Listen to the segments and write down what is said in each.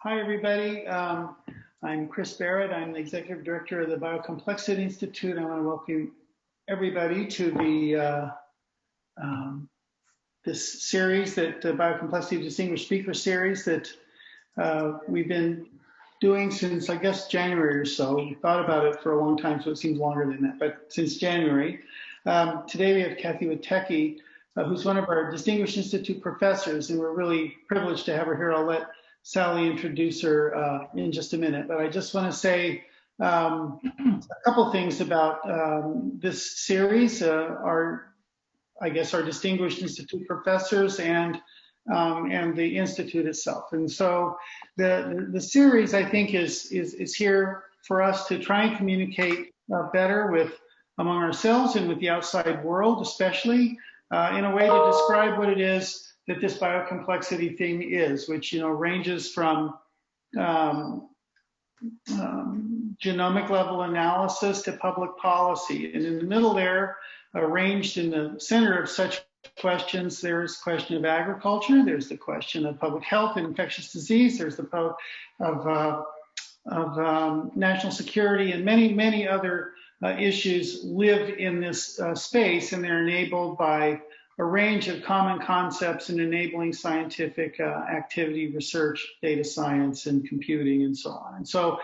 Hi, everybody. I'm Chris Barrett. I'm the Executive Director of the Biocomplexity Institute. I want to welcome everybody to this series, that Biocomplexity Distinguished Speaker Series that we've been doing since, I guess, January or so. We thought about it for a long time, so it seems longer than that, but since January. Today we have Kathy Witecki, who's one of our Distinguished Institute professors, and we're really privileged to have her here. I'll let Sally introduce her in just a minute, but I just want to say a couple things about this series. Our Distinguished Institute professors and the Institute itself. And so the series, I think, is here for us to try and communicate better among ourselves and with the outside world, especially in a way to describe what it is that this biocomplexity thing is, which ranges from genomic level analysis to public policy. And in the middle there, arranged in the center of such questions, there's the question of agriculture, there's the question of public health and infectious disease, there's the of national security, and many, many other issues live in this space, and they're enabled by a range of common concepts in enabling scientific activity, research, data science, and computing, and so on. And so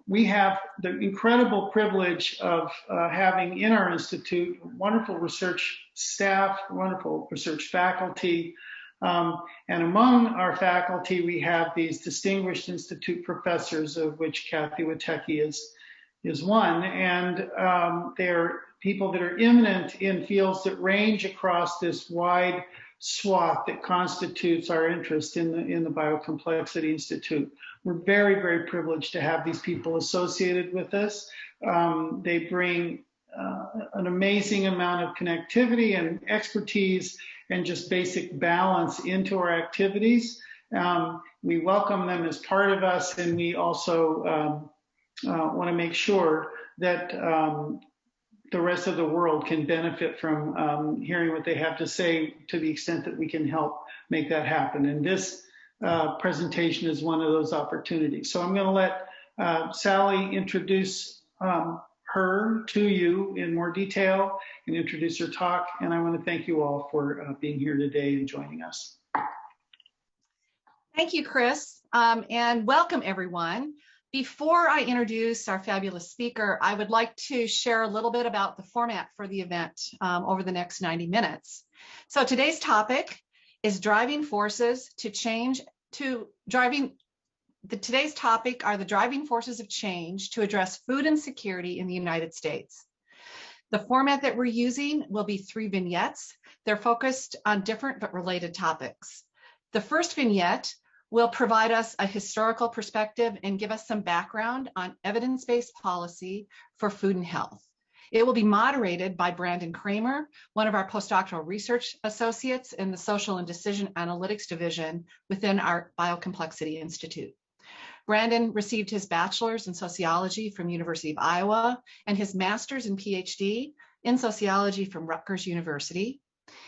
we have the incredible privilege of having in our institute wonderful research staff, wonderful research faculty, and among our faculty we have these distinguished institute professors, of which Kathy Witecki is one, and they're people that are eminent in fields that range across this wide swath that constitutes our interest in the Biocomplexity Institute. We're very, very privileged to have these people associated with us. They bring an amazing amount of connectivity and expertise and just basic balance into our activities. We welcome them as part of us, and we also want to make sure that the rest of the world can benefit from hearing what they have to say, to the extent that we can help make that happen. And this presentation is one of those opportunities. So I'm going to let Sally introduce her to you in more detail and introduce her talk. And I want to thank you all for being here today and joining us. Thank you, Chris, and welcome everyone. Before I introduce our fabulous speaker, I would like to share a little bit about the format for the event over the next 90 minutes. So today's topic is driving forces to change today's topic are the driving forces of change to address food insecurity in the United States. The format that we're using will be 3 vignettes. They're focused on different but related topics. The first vignette will provide us a historical perspective and give us some background on evidence-based policy for food and health. It will be moderated by Brandon Kramer, one of our postdoctoral research associates in the Social and Decision Analytics Division within our Biocomplexity Institute. Brandon received his bachelor's in sociology from University of Iowa and his master's and PhD in sociology from Rutgers University.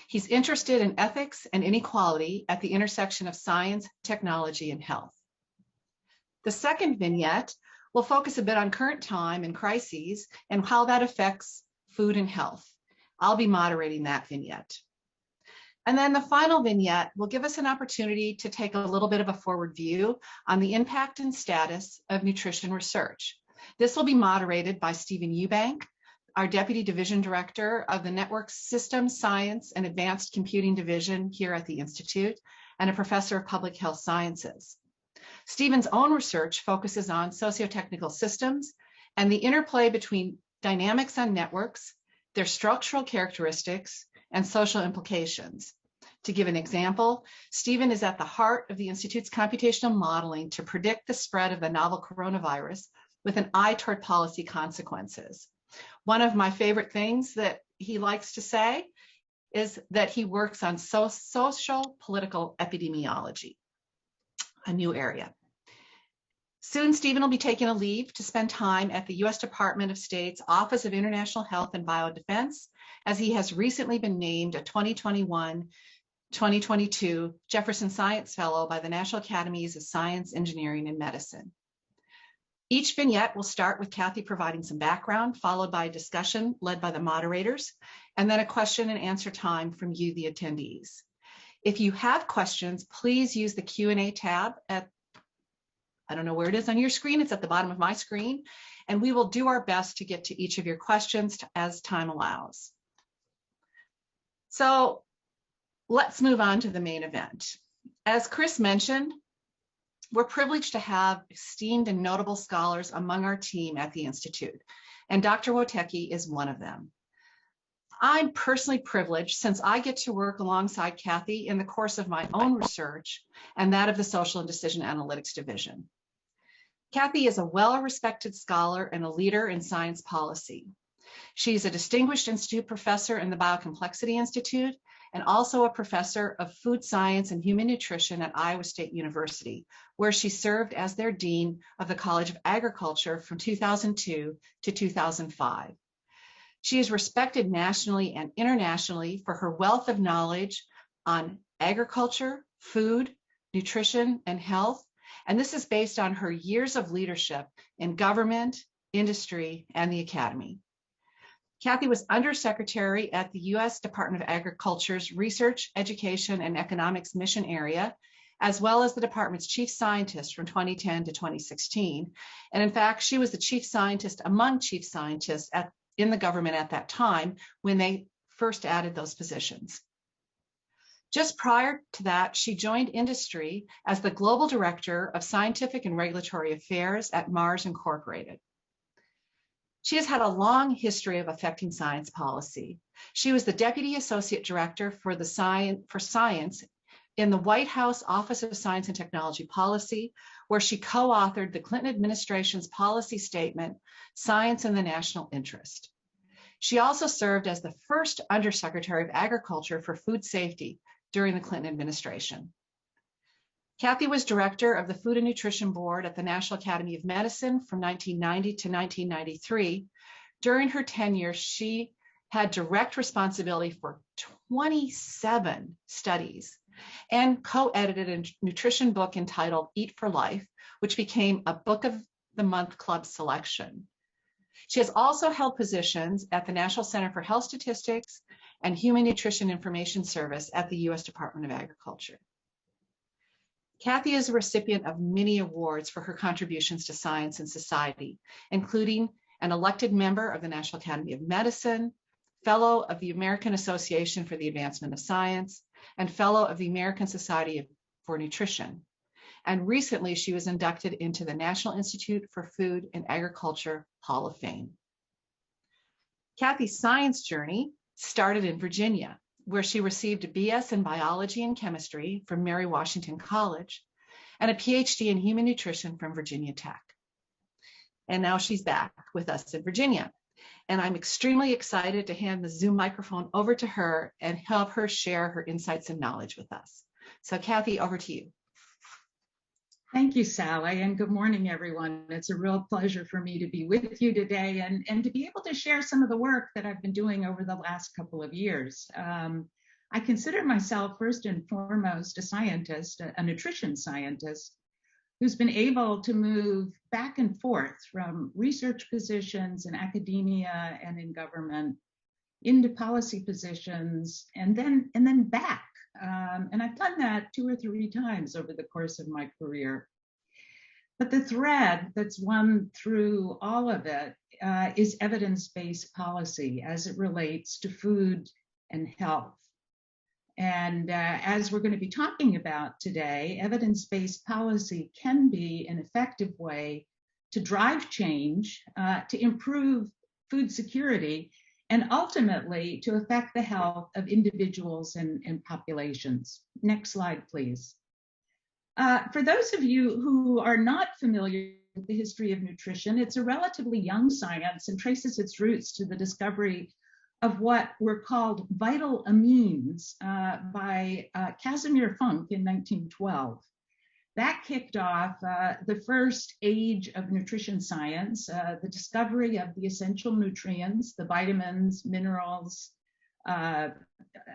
He's interested in ethics and inequality at the intersection of science, technology, and health. The second vignette will focus a bit on current time and crises and how that affects food and health. I'll be moderating that vignette. And then the final vignette will give us an opportunity to take a little bit of a forward view on the impact and status of nutrition research. This will be moderated by Stephen Eubank, our Deputy Division Director of the Network Systems Science and Advanced Computing Division here at the Institute, and a Professor of Public Health Sciences. Stephen's own research focuses on socio-technical systems and the interplay between dynamics on networks, their structural characteristics, and social implications. To give an example, Stephen is at the heart of the Institute's computational modeling to predict the spread of the novel coronavirus with an eye toward policy consequences. One of my favorite things that he likes to say is that he works on social political epidemiology, a new area. Soon, Stephen will be taking a leave to spend time at the U.S. Department of State's Office of International Health and Biodefense, as he has recently been named a 2021 2022 Jefferson Science Fellow by the National Academies of Science, Engineering, and Medicine. Each vignette will start with Kathy providing some background, followed by a discussion led by the moderators, and then a question and answer time from you, the attendees. If you have questions, please use the Q&A tab at, I don't know where it is on your screen, it's at the bottom of my screen, and we will do our best to get to each of your questions as time allows. So let's move on to the main event. As Chris mentioned, we're privileged to have esteemed and notable scholars among our team at the Institute, and Dr. Wotecki is one of them. I'm personally privileged since I get to work alongside Kathy in the course of my own research and that of the Social and Decision Analytics Division. Kathy is a well-respected scholar and a leader in science policy. She's a distinguished institute professor in the Biocomplexity Institute and also a professor of food science and human nutrition at Iowa State University, where she served as their dean of the College of Agriculture from 2002 to 2005. She is respected nationally and internationally for her wealth of knowledge on agriculture, food, nutrition, and health, and this is based on her years of leadership in government, industry, and the academy. Kathy was Undersecretary at the U.S. Department of Agriculture's Research, Education, and Economics Mission Area, as well as the department's chief scientist from 2010 to 2016. And in fact, she was the chief scientist among chief scientists in the government at that time when they first added those positions. Just prior to that, she joined industry as the Global Director of Scientific and Regulatory Affairs at Mars Incorporated. She has had a long history of affecting science policy. She was the Deputy Associate Director for Science in the White House Office of Science and Technology Policy, where she co-authored the Clinton administration's policy statement, Science in the National Interest. She also served as the first Undersecretary of Agriculture for Food Safety during the Clinton administration. Kathy was director of the Food and Nutrition Board at the National Academy of Medicine from 1990 to 1993. During her tenure, she had direct responsibility for 27 studies and co-edited a nutrition book entitled Eat for Life, which became a Book of the Month Club selection. She has also held positions at the National Center for Health Statistics and Human Nutrition Information Service at the U.S. Department of Agriculture. Kathy is a recipient of many awards for her contributions to science and society, including an elected member of the National Academy of Medicine, Fellow of the American Association for the Advancement of Science, and Fellow of the American Society for Nutrition. And recently, she was inducted into the National Institute for Food and Agriculture Hall of Fame. Kathy's science journey started in Virginia, where she received a BS in biology and chemistry from Mary Washington College and a PhD in human nutrition from Virginia Tech. And now she's back with us in Virginia. And I'm extremely excited to hand the Zoom microphone over to her and help her share her insights and knowledge with us. So Kathy, over to you. Thank you, Sally, and good morning, everyone. It's a real pleasure for me to be with you today and to be able to share some of the work that I've been doing over the last couple of years. I consider myself first and foremost a scientist, a nutrition scientist, who's been able to move back and forth from research positions in academia and in government into policy positions and then back. And I've done that 2 or 3 times over the course of my career. But the thread that's run through all of it is evidence-based policy as it relates to food and health. And as we're going to be talking about today, evidence-based policy can be an effective way to drive change, to improve food security, and ultimately to affect the health of individuals and populations. Next slide, please. For those of you who are not familiar with the history of nutrition, it's a relatively young science and traces its roots to the discovery of what were called vital amines by Casimir Funk in 1912. That kicked off the first age of nutrition science, the discovery of the essential nutrients, the vitamins, minerals, uh,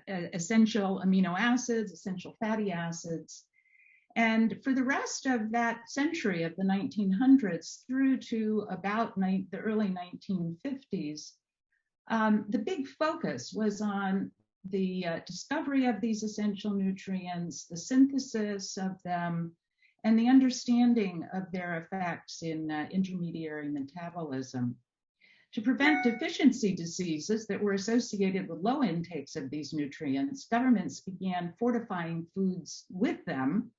essential amino acids, essential fatty acids. And for the rest of that century of the 1900s through to about the early 1950s, the big focus was on the discovery of these essential nutrients, the synthesis of them, and the understanding of their effects in intermediary metabolism. To prevent deficiency diseases that were associated with low intakes of these nutrients, governments began fortifying foods with them,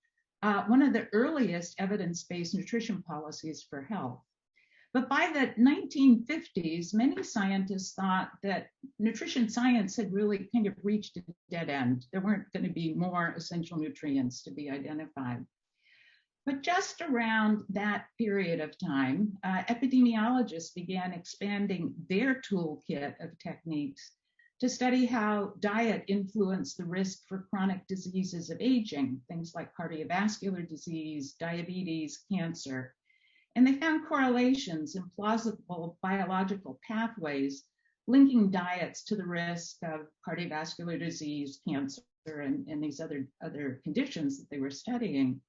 one of the earliest evidence-based nutrition policies for health. But by the 1950s, many scientists thought that nutrition science had really kind of reached a dead end. There weren't going to be more essential nutrients to be identified. But just around that period of time, epidemiologists began expanding their toolkit of techniques to study how diet influenced the risk for chronic diseases of aging, things like cardiovascular disease, diabetes, cancer. And they found correlations in plausible biological pathways linking diets to the risk of cardiovascular disease, cancer, and these other conditions that they were studying.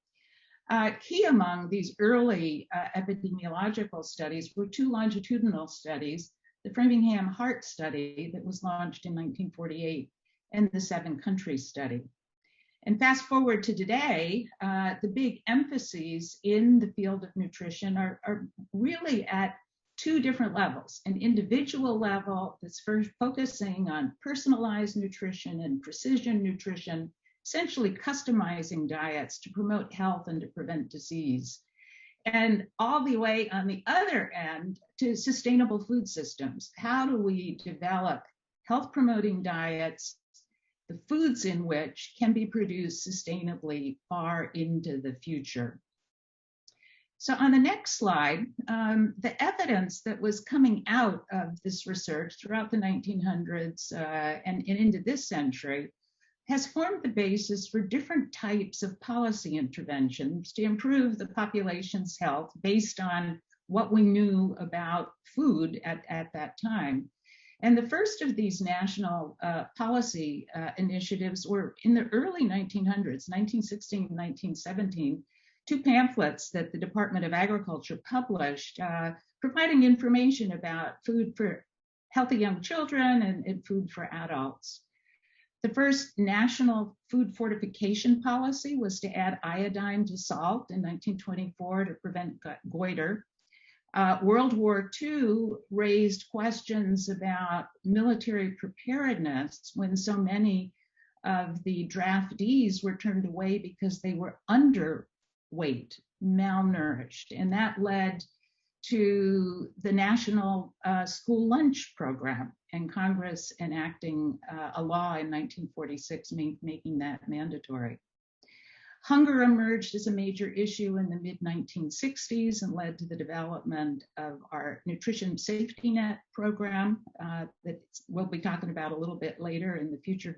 Key among these early epidemiological studies were two longitudinal studies, the Framingham Heart Study that was launched in 1948 and the 7-country study. And fast forward to today, the big emphases in the field of nutrition are really at two different levels: an individual level that's first focusing on personalized nutrition and precision nutrition, essentially customizing diets to promote health and to prevent disease. And all the way on the other end to sustainable food systems. How do we develop health promoting diets, the foods in which can be produced sustainably far into the future? So on the next slide, the evidence that was coming out of this research throughout the 1900s and into this century has formed the basis for different types of policy interventions to improve the population's health based on what we knew about food at that time. And the first of these national policy initiatives were in the early 1900s, 1916, 1917, two pamphlets that the Department of Agriculture published providing information about food for healthy young children and food for adults. The first national food fortification policy was to add iodine to salt in 1924 to prevent goiter. World War II raised questions about military preparedness when so many of the draftees were turned away because they were underweight, malnourished, and that led to the National School Lunch Program and Congress enacting a law in 1946 making that mandatory. Hunger emerged as a major issue in the mid-1960s and led to the development of our Nutrition Safety Net program that we'll be talking about a little bit later in the future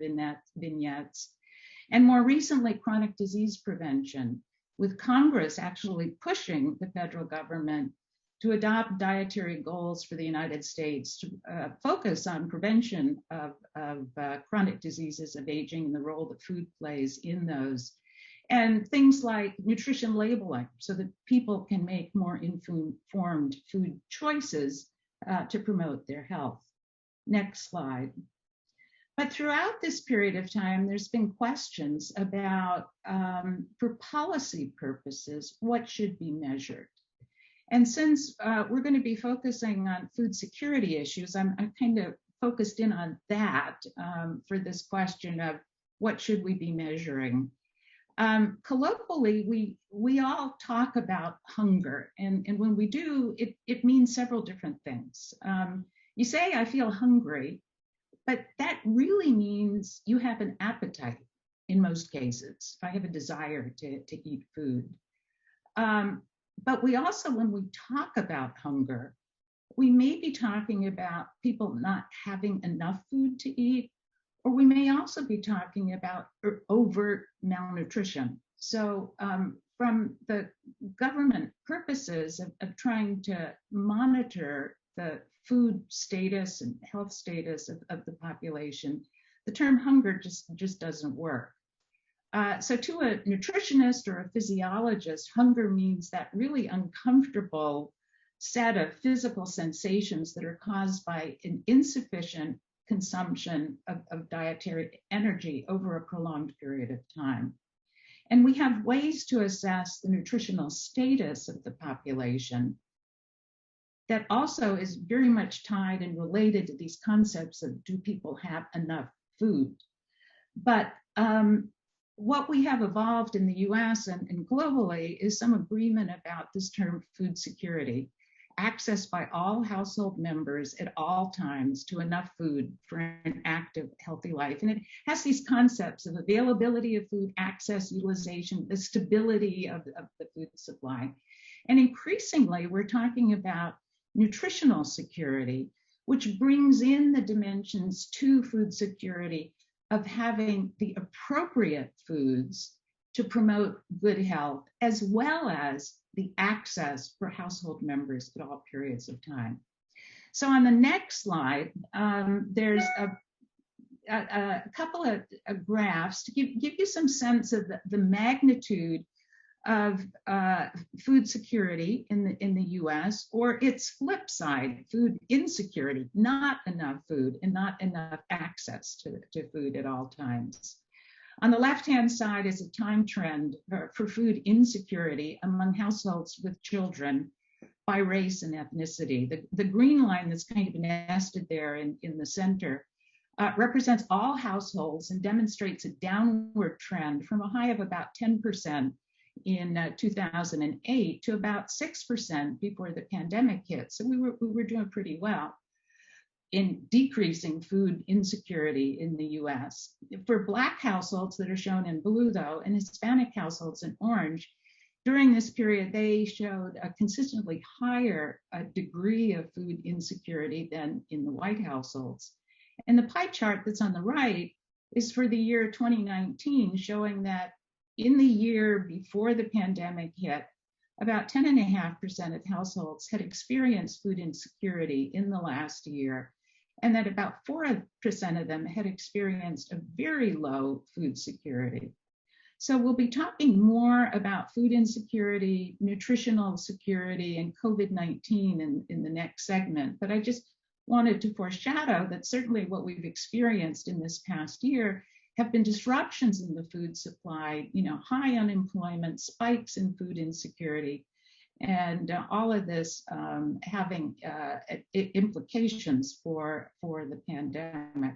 vignettes. And more recently, chronic disease prevention, with Congress actually pushing the federal government to adopt dietary goals for the United States to focus on prevention of chronic diseases of aging and the role that food plays in those. And things like nutrition labeling so that people can make more informed food choices to promote their health. Next slide. But throughout this period of time, there's been questions about, for policy purposes, what should be measured. And since we're going to be focusing on food security issues, I'm kind of focused in on that for this question of what should we be measuring. Colloquially, we all talk about hunger, and when we do, it means several different things. You say, I feel hungry, but that really means you have an appetite in most cases. I have a desire to eat food. But we also, when we talk about hunger, we may be talking about people not having enough food to eat, or we may also be talking about overt malnutrition. So from the government purposes of trying to monitor the food status and health status of the population, the term hunger just doesn't work. So to a nutritionist or a physiologist, hunger means that really uncomfortable set of physical sensations that are caused by an insufficient consumption of dietary energy over a prolonged period of time. And we have ways to assess the nutritional status of the population that also is very much tied and related to these concepts of do people have enough food? But what we have evolved in the US and globally is some agreement about this term food security, access by all household members at all times to enough food for an active, healthy life. And it has these concepts of availability of food, access, utilization, the stability of the food supply. And increasingly, we're talking about nutritional security, which brings in the dimensions to food security of having the appropriate foods to promote good health, as well as the access for household members at all periods of time. So on the next slide, there's a couple of graphs to give you some sense of the magnitude of food security in the US, or its flip side, food insecurity, not enough food and not enough access to food at all times. On the left-hand side is a time trend for food insecurity among households with children by race and ethnicity. The green line that's kind of nested there in the center represents all households and demonstrates a downward trend from a high of about 10% in 2008 to about 6% before the pandemic hit. So we were doing pretty well in decreasing food insecurity in the US. For Black households that are shown in blue though, and Hispanic households in orange, during this period, they showed a consistently higher degree of food insecurity than in the white households. And the pie chart that's on the right is for the year 2019, showing that in the year before the pandemic hit, about 10.5% of households had experienced food insecurity in the last year, and that about 4% of them had experienced a very low food security. So we'll be talking more about food insecurity, nutritional security, and COVID-19 in the next segment, but I just wanted to foreshadow that certainly what we've experienced in this past year have been disruptions in the food supply, high unemployment, spikes in food insecurity, and all of this having implications for the pandemic.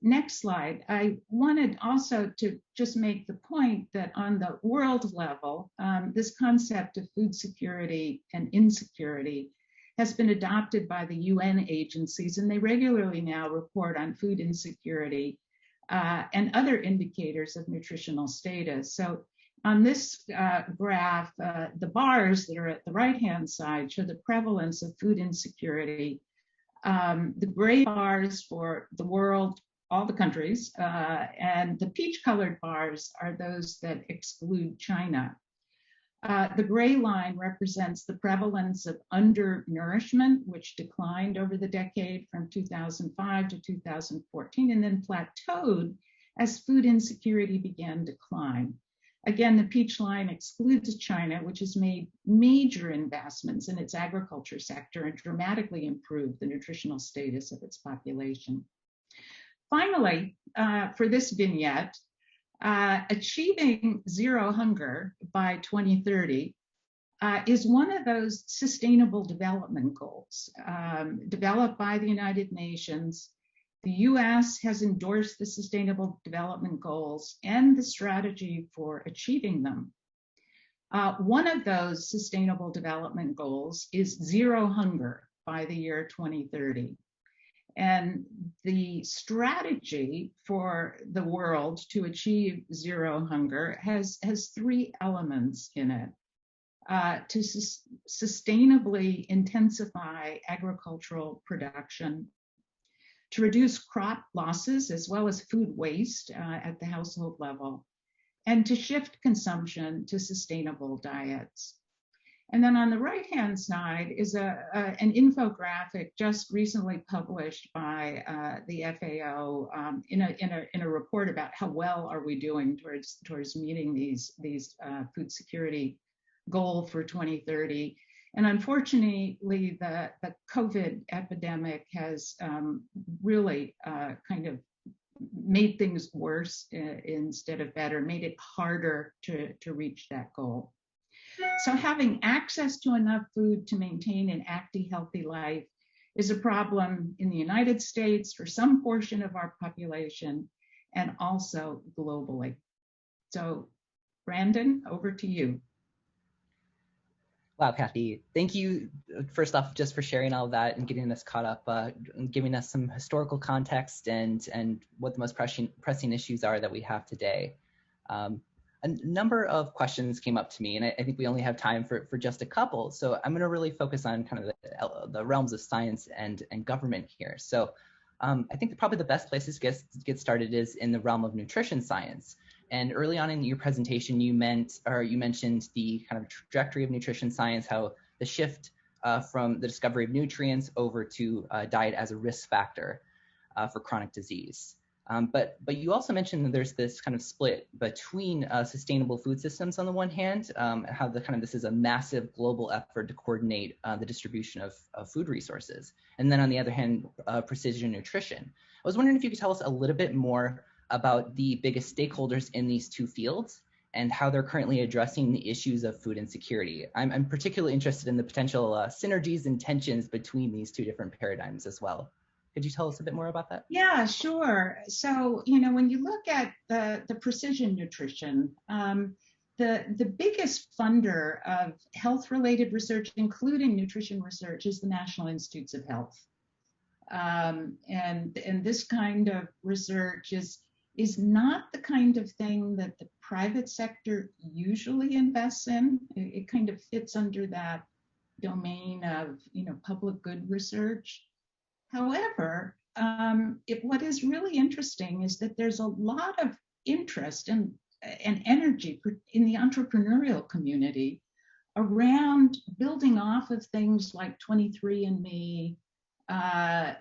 Next slide. I wanted also to just make the point that on the world level, this concept of food security and insecurity has been adopted by the UN agencies, and they regularly now report on food insecurity and other indicators of nutritional status. So on this graph, the bars that are at the right-hand side show the prevalence of food insecurity. The gray bars for the world, all the countries, and the peach-colored bars are those that exclude China. The gray line represents the prevalence of undernourishment, which declined over the decade from 2005 to 2014, and then plateaued as food insecurity began to climb. Again, the peach line excludes China, which has made major investments in its agriculture sector and dramatically improved the nutritional status of its population. Finally, for this vignette, achieving zero hunger by 2030 is one of those sustainable development goals developed by the United Nations. The US has endorsed the Sustainable Development Goals and the strategy for achieving them. One of those Sustainable Development Goals is zero hunger by the year 2030. And the strategy for the world to achieve zero hunger has three elements in it. To sustainably intensify agricultural production, to reduce crop losses as well as food waste at the household level, and to shift consumption to sustainable diets. And then on the right-hand side is an infographic just recently published by the FAO in a report about how well are we doing towards meeting these food security goal for 2030. And unfortunately, the COVID epidemic has really kind of made things worse instead of better, made it harder to reach that goal. So having access to enough food to maintain an active, healthy life is a problem in the United States for some portion of our population and also globally. So Brandon, over to you. Wow, Kathy, thank you first off just for sharing all of that and getting us caught up, giving us some historical context and what the most pressing issues are that we have today. A number of questions came up to me, and I think we only have time for just a couple. So I'm going to really focus on kind of the realms of science and government here. So I think probably the best place to get started is in the realm of nutrition science. And early on in your presentation, you mentioned the kind of trajectory of nutrition science, how the shift from the discovery of nutrients over to diet as a risk factor for chronic disease. But you also mentioned that there's this kind of split between sustainable food systems on the one hand, how this is a massive global effort to coordinate the distribution of food resources, and then on the other hand, precision nutrition. I was wondering if you could tell us a little bit more about the biggest stakeholders in these two fields and how they're currently addressing the issues of food insecurity. I'm particularly interested in the potential synergies and tensions between these two different paradigms as well. Could you tell us a bit more about that? Yeah, sure. So, when you look at the precision nutrition, the biggest funder of health-related research, including nutrition research, is the National Institutes of Health. And this kind of research is not the kind of thing that the private sector usually invests in. It kind of fits under that domain of, public good research. However, what is really interesting is that there's a lot of interest and energy in the entrepreneurial community around building off of things like 23andMe,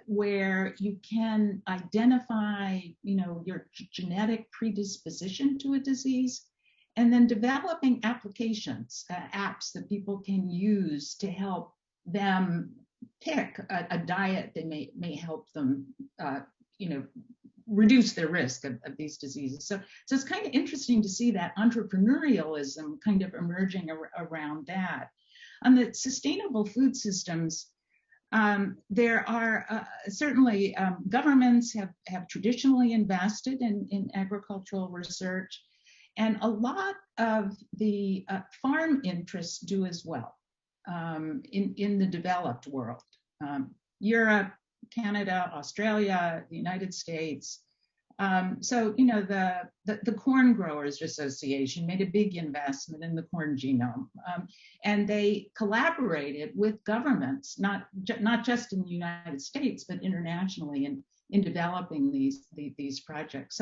where you can identify, your genetic predisposition to a disease, and then developing applications, apps that people can use to help them pick a diet that may help them, reduce their risk of these diseases. So it's kind of interesting to see that entrepreneurialism kind of emerging around that. On the sustainable food systems, there are certainly governments have traditionally invested in agricultural research, and a lot of the farm interests do as well. In the developed world, Europe, Canada, Australia, the United States. So, the Corn Growers Association made a big investment in the corn genome, and they collaborated with governments, not just in the United States, but internationally in developing these projects.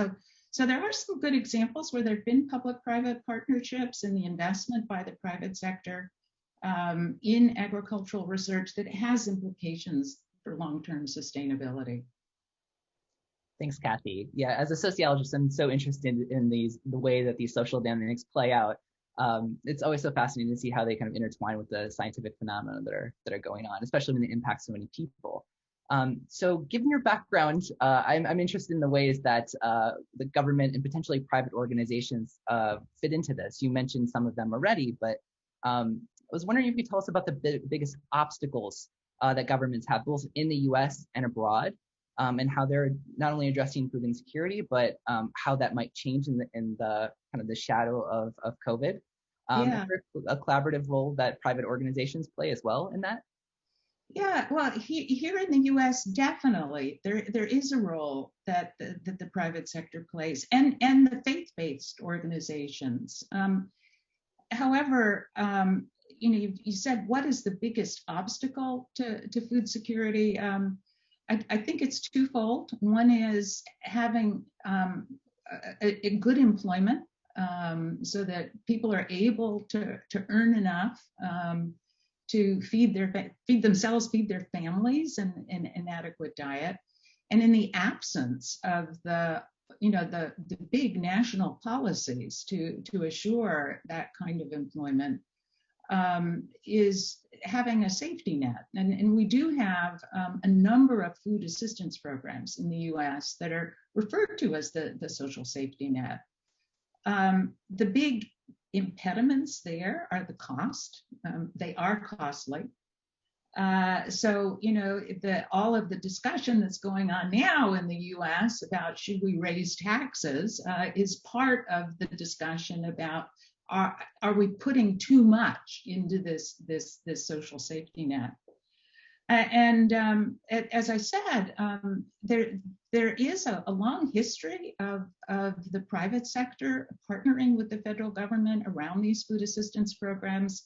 So there are some good examples where there have been public-private partnerships and the investment by the private sector in agricultural research that has implications for long-term sustainability. Thanks, Kathy. Yeah, as a sociologist, I'm so interested in the way that these social dynamics play out. It's always so fascinating to see how they kind of intertwine with the scientific phenomena that are going on, especially when they impact so many people. So given your background, I'm interested in the ways that the government and potentially private organizations fit into this. You mentioned some of them already, but I was wondering if you could tell us about the biggest obstacles that governments have, both in the U.S. and abroad, and how they're not only addressing food insecurity, but how that might change in the kind of the shadow of COVID. Is there a collaborative role that private organizations play as well in that? Yeah, well, here in the U.S., definitely there is a role that the private sector plays, and the faith-based organizations. However, you said, what is the biggest obstacle to food security? I think it's twofold. One is having a good employment, so that people are able to earn enough to feed themselves, feed their families, and an adequate diet. And in the absence of the big national policies to assure that kind of employment, is having a safety net. And we do have a number of food assistance programs in the US that are referred to as the social safety net. The big impediments there are the cost. They are costly. So, all of the discussion that's going on now in the US about should we raise taxes is part of the discussion about are we putting too much into this social safety net? And as I said, there is a long history of the private sector partnering with the federal government around these food assistance programs.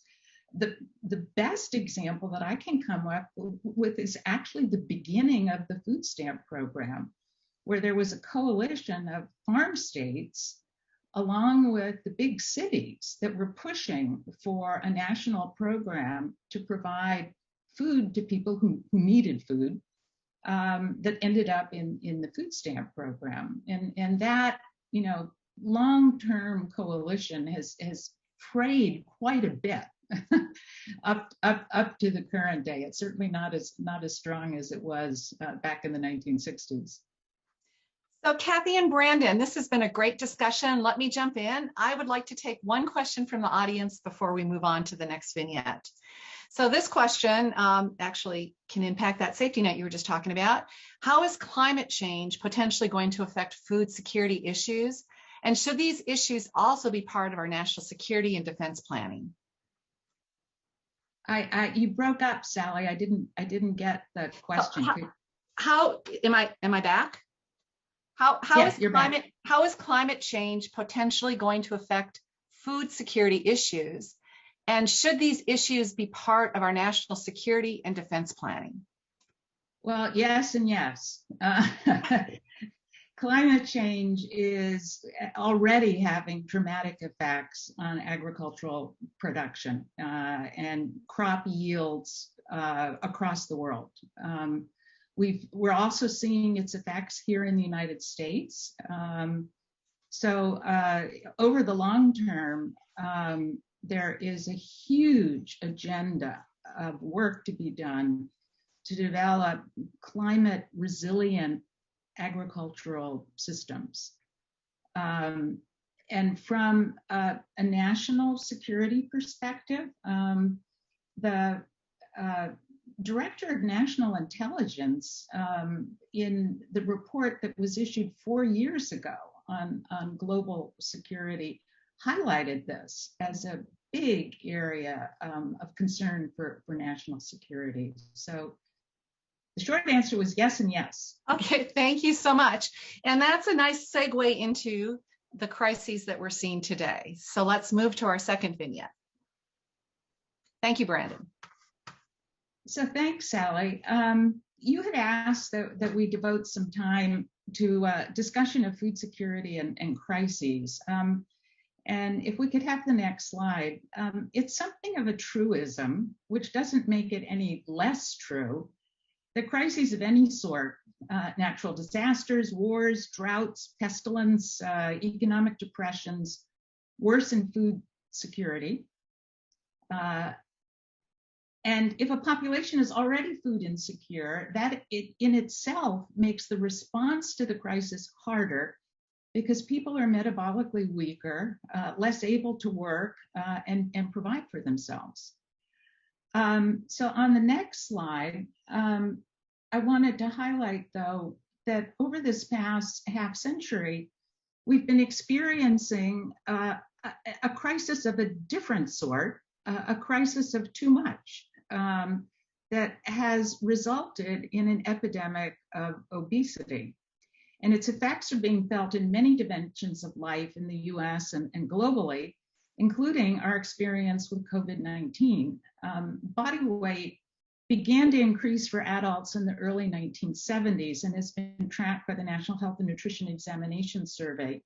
The best example that I can come up with is actually the beginning of the food stamp program, where there was a coalition of farm states along with the big cities that were pushing for a national program to provide food to people who needed food, that ended up in the food stamp program. And that, long-term coalition has frayed quite a bit up to the current day. It's certainly not as strong as it was back in the 1960s. So Kathy and Brandon, this has been a great discussion. Let me jump in. I would like to take one question from the audience before we move on to the next vignette. So this question actually can impact that safety net you were just talking about. How is climate change potentially going to affect food security issues? And should these issues also be part of our national security and defense planning? You broke up, Sally. I didn't get the question. How am I back? How is climate change potentially going to affect food security issues? And should these issues be part of our national security and defense planning? Well, yes and yes. Climate change is already having dramatic effects on agricultural production and crop yields across the world. We're also seeing its effects here in the United States. So over the long term, there is a huge agenda of work to be done to develop climate resilient agricultural systems. And from a national security perspective, the Director of National Intelligence in the report that was issued 4 years ago on global security highlighted this as a big area of concern for national security. So the short answer was yes and yes. Okay, thank you so much. And that's a nice segue into the crises that we're seeing today. So let's move to our second vignette. Thank you, Brandon. So thanks, Sally. You had asked that we devote some time to discussion of food security and crises. And if we could have the next slide, it's something of a truism, which doesn't make it any less true, that crises of any sort, natural disasters, wars, droughts, pestilence, economic depressions, worsen food security. And if a population is already food insecure, that in itself makes the response to the crisis harder because people are metabolically weaker, less able to work and provide for themselves. So on the next slide, I wanted to highlight, though, that over this past half century, we've been experiencing a crisis of a different sort, a crisis of too much, that has resulted in an epidemic of obesity. And its effects are being felt in many dimensions of life in the US and globally, including our experience with COVID-19. Body weight began to increase for adults in the early 1970s and has been tracked by the National Health and Nutrition Examination Survey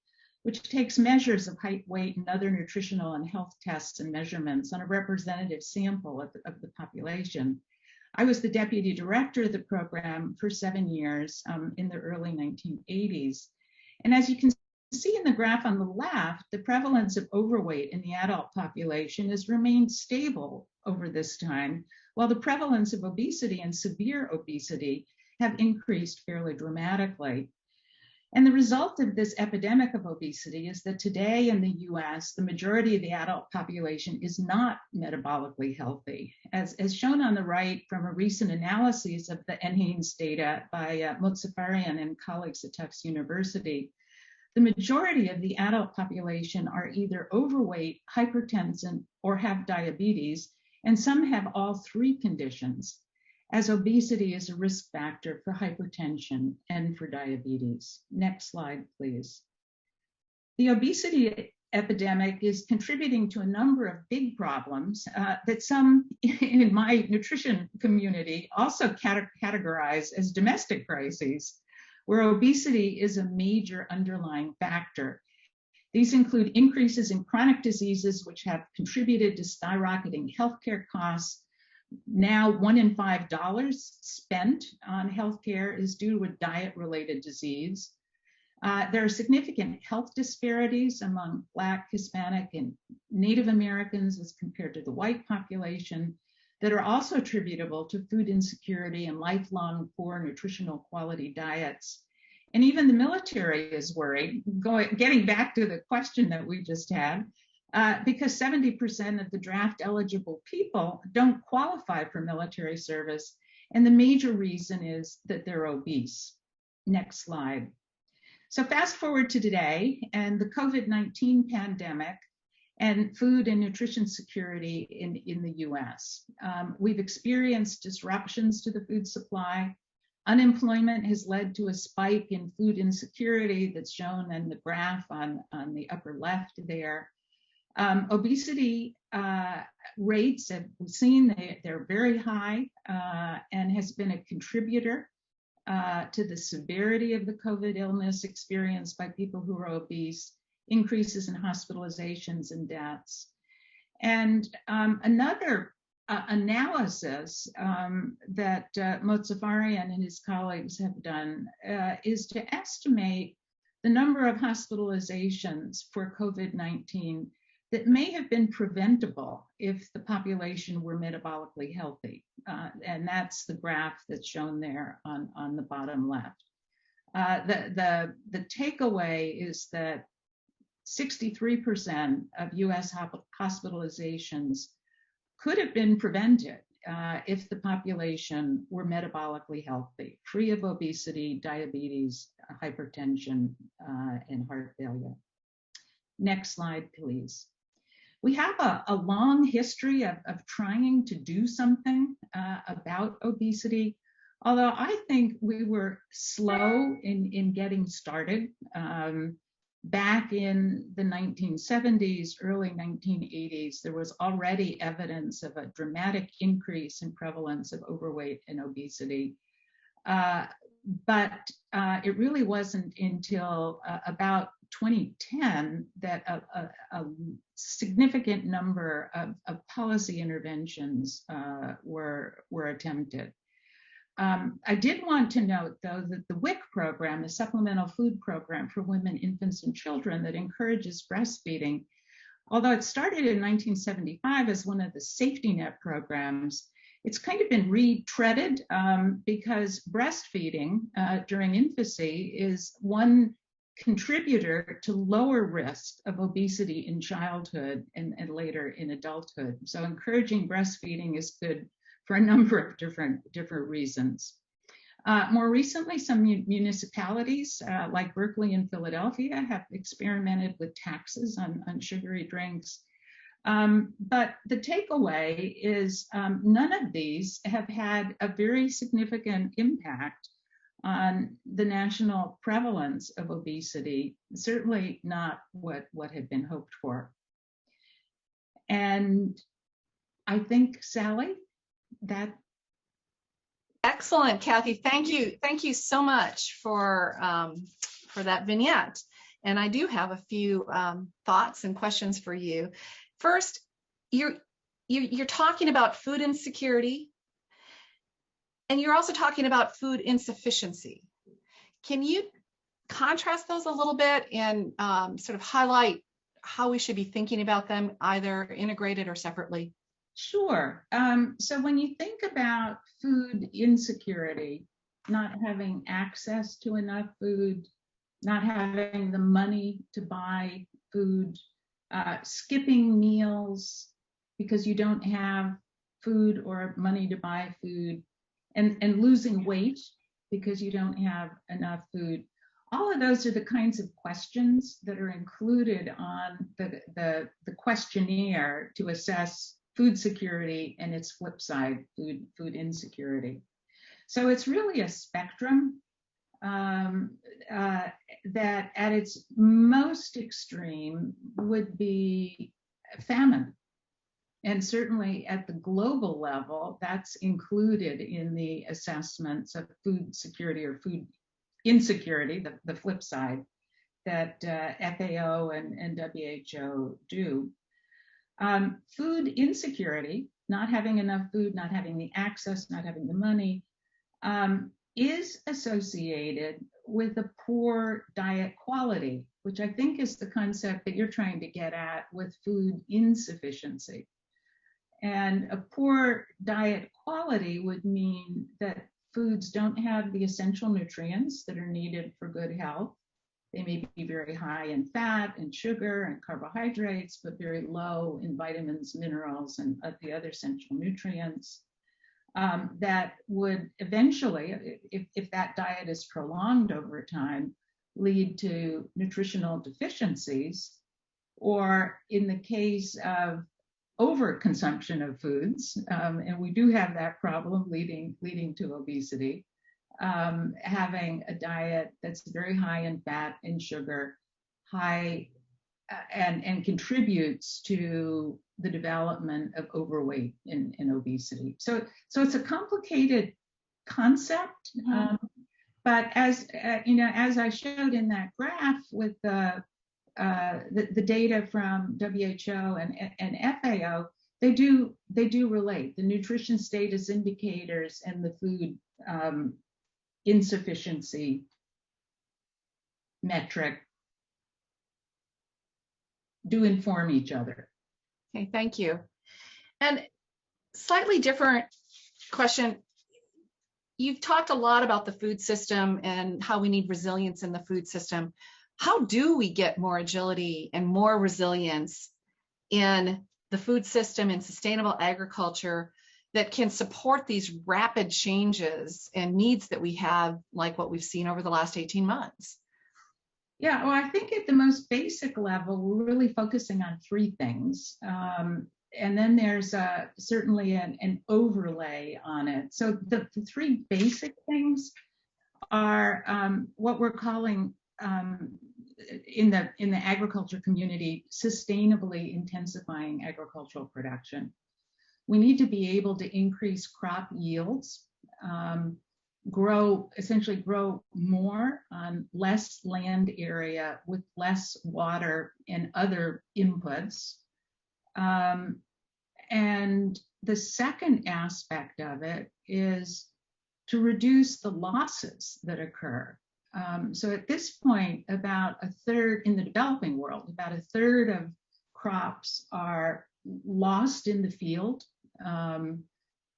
which takes measures of height, weight, and other nutritional and health tests and measurements on a representative sample of the population. I was the deputy director of the program for 7 years in the early 1980s. And as you can see in the graph on the left, the prevalence of overweight in the adult population has remained stable over this time, while the prevalence of obesity and severe obesity have increased fairly dramatically. And the result of this epidemic of obesity is that today in the US, the majority of the adult population is not metabolically healthy. As shown on the right from a recent analysis of the NHANES data by Mozaffarian and colleagues at Tufts University, the majority of the adult population are either overweight, hypertensive, or have diabetes, and some have all three conditions, as obesity is a risk factor for hypertension and for diabetes. Next slide, please. The obesity epidemic is contributing to a number of big problems that some in my nutrition community also categorize as domestic crises, where obesity is a major underlying factor. These include increases in chronic diseases, which have contributed to skyrocketing healthcare costs. Now, $1 in $5 spent on healthcare is due to a diet-related disease. There are significant health disparities among Black, Hispanic, and Native Americans as compared to the white population that are also attributable to food insecurity and lifelong poor nutritional quality diets. And even the military is worried, getting back to the question that we just had, because 70% of the draft eligible people don't qualify for military service. And the major reason is that they're obese. Next slide. So fast forward to today and the COVID-19 pandemic and food and nutrition security in the US. We've experienced disruptions to the food supply. Unemployment has led to a spike in food insecurity that's shown in the graph on the upper left there. Obesity rates, have seen they're very high and has been a contributor to the severity of the COVID illness experienced by people who are obese, increases in hospitalizations and deaths. And another analysis that Mozaffarian and his colleagues have done is to estimate the number of hospitalizations for COVID-19 that may have been preventable if the population were metabolically healthy. And that's the graph that's shown there on the bottom left. The takeaway is that 63% of US hospitalizations could have been prevented if the population were metabolically healthy, free of obesity, diabetes, hypertension, and heart failure. Next slide, please. We have a long history of trying to do something about obesity, although I think we were slow in getting started. Back in the 1970s, early 1980s, there was already evidence of a dramatic increase in prevalence of overweight and obesity. But it really wasn't until about 2010 that a significant number of policy interventions were attempted. I did want to note, though, that the WIC program, the Supplemental Food Program for Women, Infants, and Children that encourages breastfeeding, although it started in 1975 as one of the safety net programs, it's kind of been retreaded because breastfeeding during infancy is one contributor to lower risk of obesity in childhood and later in adulthood. So encouraging breastfeeding is good for a number of different reasons. More recently, some municipalities like Berkeley and Philadelphia have experimented with taxes on sugary drinks. But the takeaway is none of these have had a very significant impact on the national prevalence of obesity, certainly not what had been hoped for. And I think, Sally, that. Excellent, Kathy. Thank you so much for that vignette. And I do have a few thoughts and questions for you. First, you're talking about food insecurity, and you're also talking about food insufficiency. Can you contrast those a little bit and sort of highlight how we should be thinking about them, either integrated or separately? Sure. So when you think about food insecurity, not having access to enough food, not having the money to buy food, skipping meals because you don't have food or money to buy food, and losing weight because you don't have enough food. All of those are the kinds of questions that are included on the questionnaire to assess food security and its flip side, food insecurity. So it's really a spectrum that at its most extreme would be famine. And certainly at the global level, that's included in the assessments of food security or food insecurity, the flip side, that FAO and WHO do. Food insecurity, not having enough food, not having the access, not having the money, is associated with a poor diet quality, which I think is the concept that you're trying to get at with food insufficiency. And a poor diet quality would mean that foods don't have the essential nutrients that are needed for good health. They may be very high in fat and sugar and carbohydrates, but very low in vitamins, minerals, and the other essential nutrients. That would eventually, if that diet is prolonged over time, lead to nutritional deficiencies, or in the case of overconsumption of foods, and we do have that problem leading to obesity, having a diet that's very high in fat and sugar, high and contributes to the development of overweight and obesity. So it's a complicated concept, but as as I showed in that graph with the data from WHO and FAO, they do relate. The nutrition status indicators and the food insufficiency metric do inform each other. Okay, thank you. And slightly different question. You've talked a lot about the food system and how we need resilience in the food system. How do we get more agility and more resilience in the food system and sustainable agriculture that can support these rapid changes and needs that we have, like what we've seen over the last 18 months? Yeah, well, I think at the most basic level, we're really focusing on three things. And then there's certainly an overlay on it. So the three basic things are what we're calling in the agriculture community, sustainably intensifying agricultural production. We need to be able to increase crop yields, essentially grow more on less land area with less water and other inputs. And the second aspect of it is to reduce the losses that occur. So at this point, about a third in the developing world, about a third of crops are lost in the field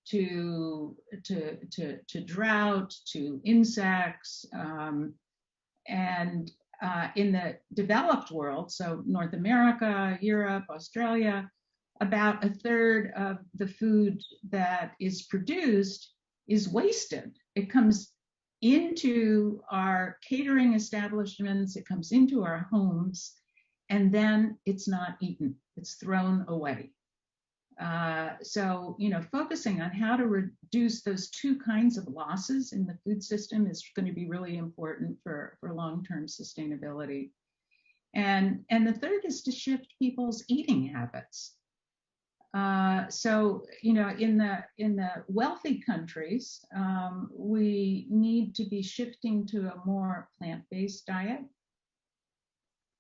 to drought, to insects, and in the developed world, so North America, Europe, Australia, about a third of the food that is produced is wasted. It comes into our catering establishments, it comes into our homes, and then it's not eaten, it's thrown away. So, focusing on how to reduce those two kinds of losses in the food system is going to be really important for long-term sustainability. And the third is to shift people's eating habits. So, in the wealthy countries, we need to be shifting to a more plant-based diet.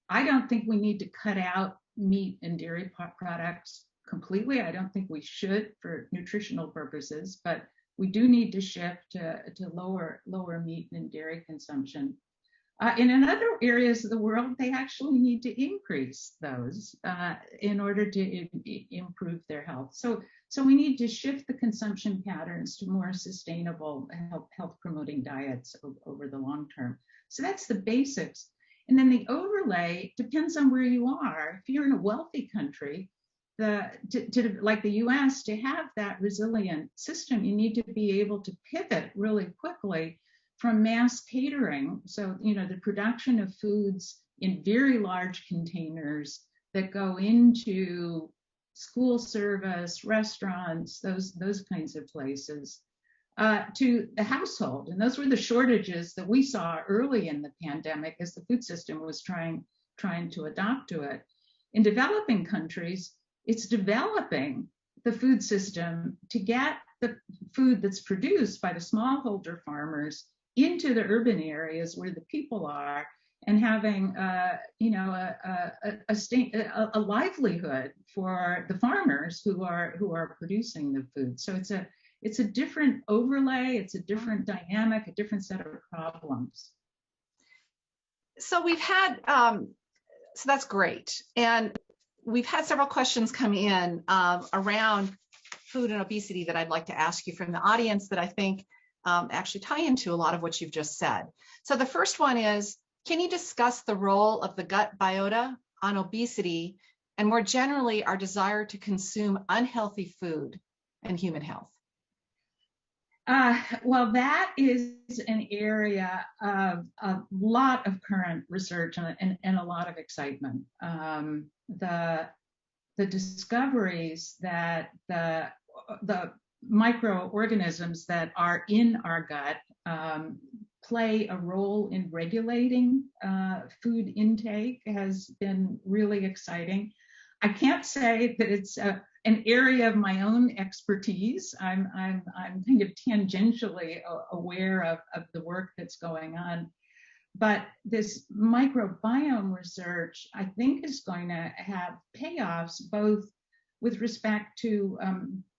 I don't think we need to cut out meat and dairy products completely. I don't think we should for nutritional purposes, but we do need to shift to lower meat and dairy consumption. In other areas of the world, they actually need to increase those in order to improve their health. So we need to shift the consumption patterns to more sustainable health promoting diets over the long term. So that's the basics. And then the overlay depends on where you are. If you're in a wealthy country, like the US, to have that resilient system, you need to be able to pivot really quickly from mass catering. So, the production of foods in very large containers that go into school service, restaurants, those kinds of places, to the household. And those were the shortages that we saw early in the pandemic as the food system was trying to adapt to it. In developing countries, it's developing the food system to get the food that's produced by the smallholder farmers into the urban areas where the people are, and having a livelihood for the farmers who are producing the food. So it's a different overlay, it's a different dynamic, a different set of problems. So we've had, so that's great. And we've had several questions come in around food and obesity that I'd like to ask you from the audience that I think actually tie into a lot of what you've just said. So the first one is, can you discuss the role of the gut biota on obesity and more generally our desire to consume unhealthy food and human health? Well, that is an area of a lot of current research and a lot of excitement. The discoveries that the microorganisms that are in our gut play a role in regulating food intake has been really exciting. I can't say that it's an area of my own expertise. I'm kind of tangentially aware of the work that's going on. But this microbiome research, I think, is going to have payoffs both with respect to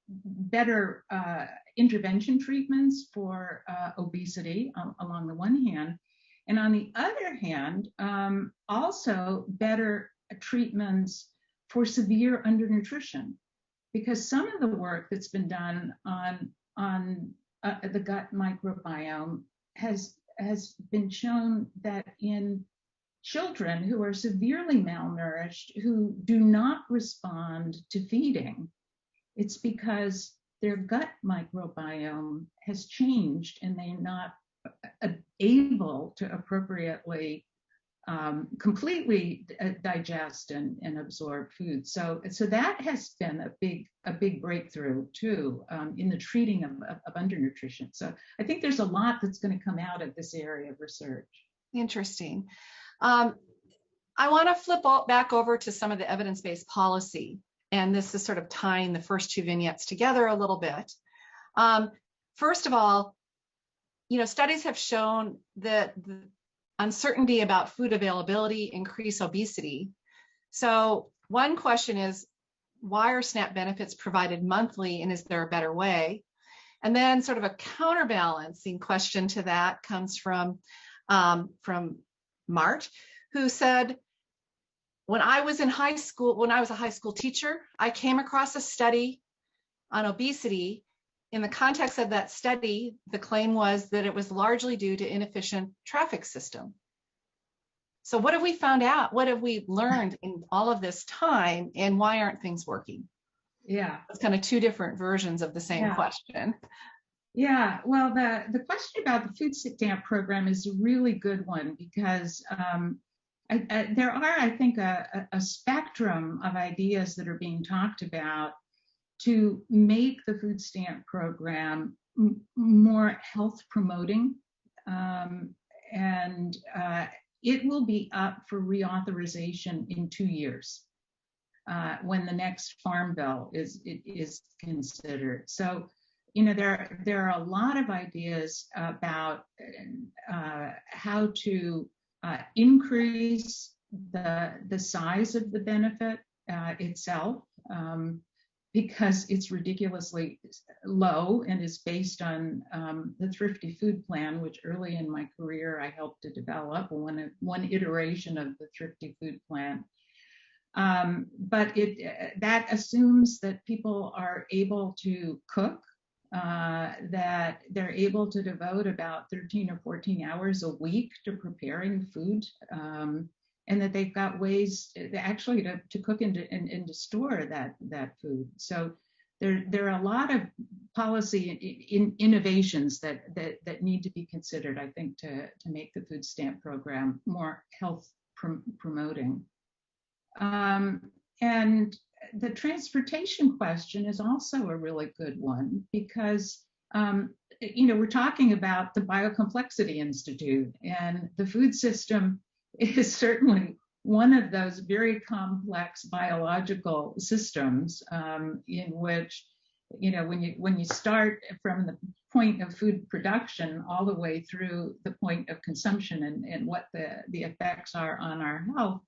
better intervention treatments for obesity along the one hand, and on the other hand, also better treatments for severe undernutrition, because some of the work that's been done on the gut microbiome has been shown that in children who are severely malnourished, who do not respond to feeding, it's because their gut microbiome has changed and they're not able to appropriately completely digest and absorb food. So that has been a big breakthrough too in the treating of undernutrition. So I think there's a lot that's going to come out of this area of research. Interesting. I want to flip back over to some of the evidence-based policy. And this is sort of tying the first two vignettes together a little bit. First of all, studies have shown that the uncertainty about food availability increase obesity. So one question is, why are SNAP benefits provided monthly, and is there a better way? And then sort of a counterbalancing question to that comes from Mart, who said, when I was a high school teacher, I came across a study on obesity. In the context of that study, the claim was that it was largely due to inefficient traffic system. So what have we found out? What have we learned in all of this time, and why aren't things working? Yeah. It's kind of two different versions of the same question. Yeah, well, the question about the food stamp program is a really good one, because there are, I think, a spectrum of ideas that are being talked about to make the food stamp program more health promoting. And it will be up for reauthorization in 2 years when the next farm bill is considered. So, there are a lot of ideas about how to increase the size of the benefit itself, because it's ridiculously low and is based on the Thrifty Food Plan, which early in my career I helped to develop, one iteration of the Thrifty Food Plan. But that assumes that people are able to cook, that they're able to devote about 13 or 14 hours a week to preparing food, and that they've got ways actually to cook and to store that food. So there are a lot of policy innovations that need to be considered, I think, to make the food stamp program more health promoting. And the transportation question is also a really good one, because we're talking about the Biocomplexity Institute, and the food system is certainly one of those very complex biological systems in which, when you start from the point of food production all the way through the point of consumption and what the effects are on our health,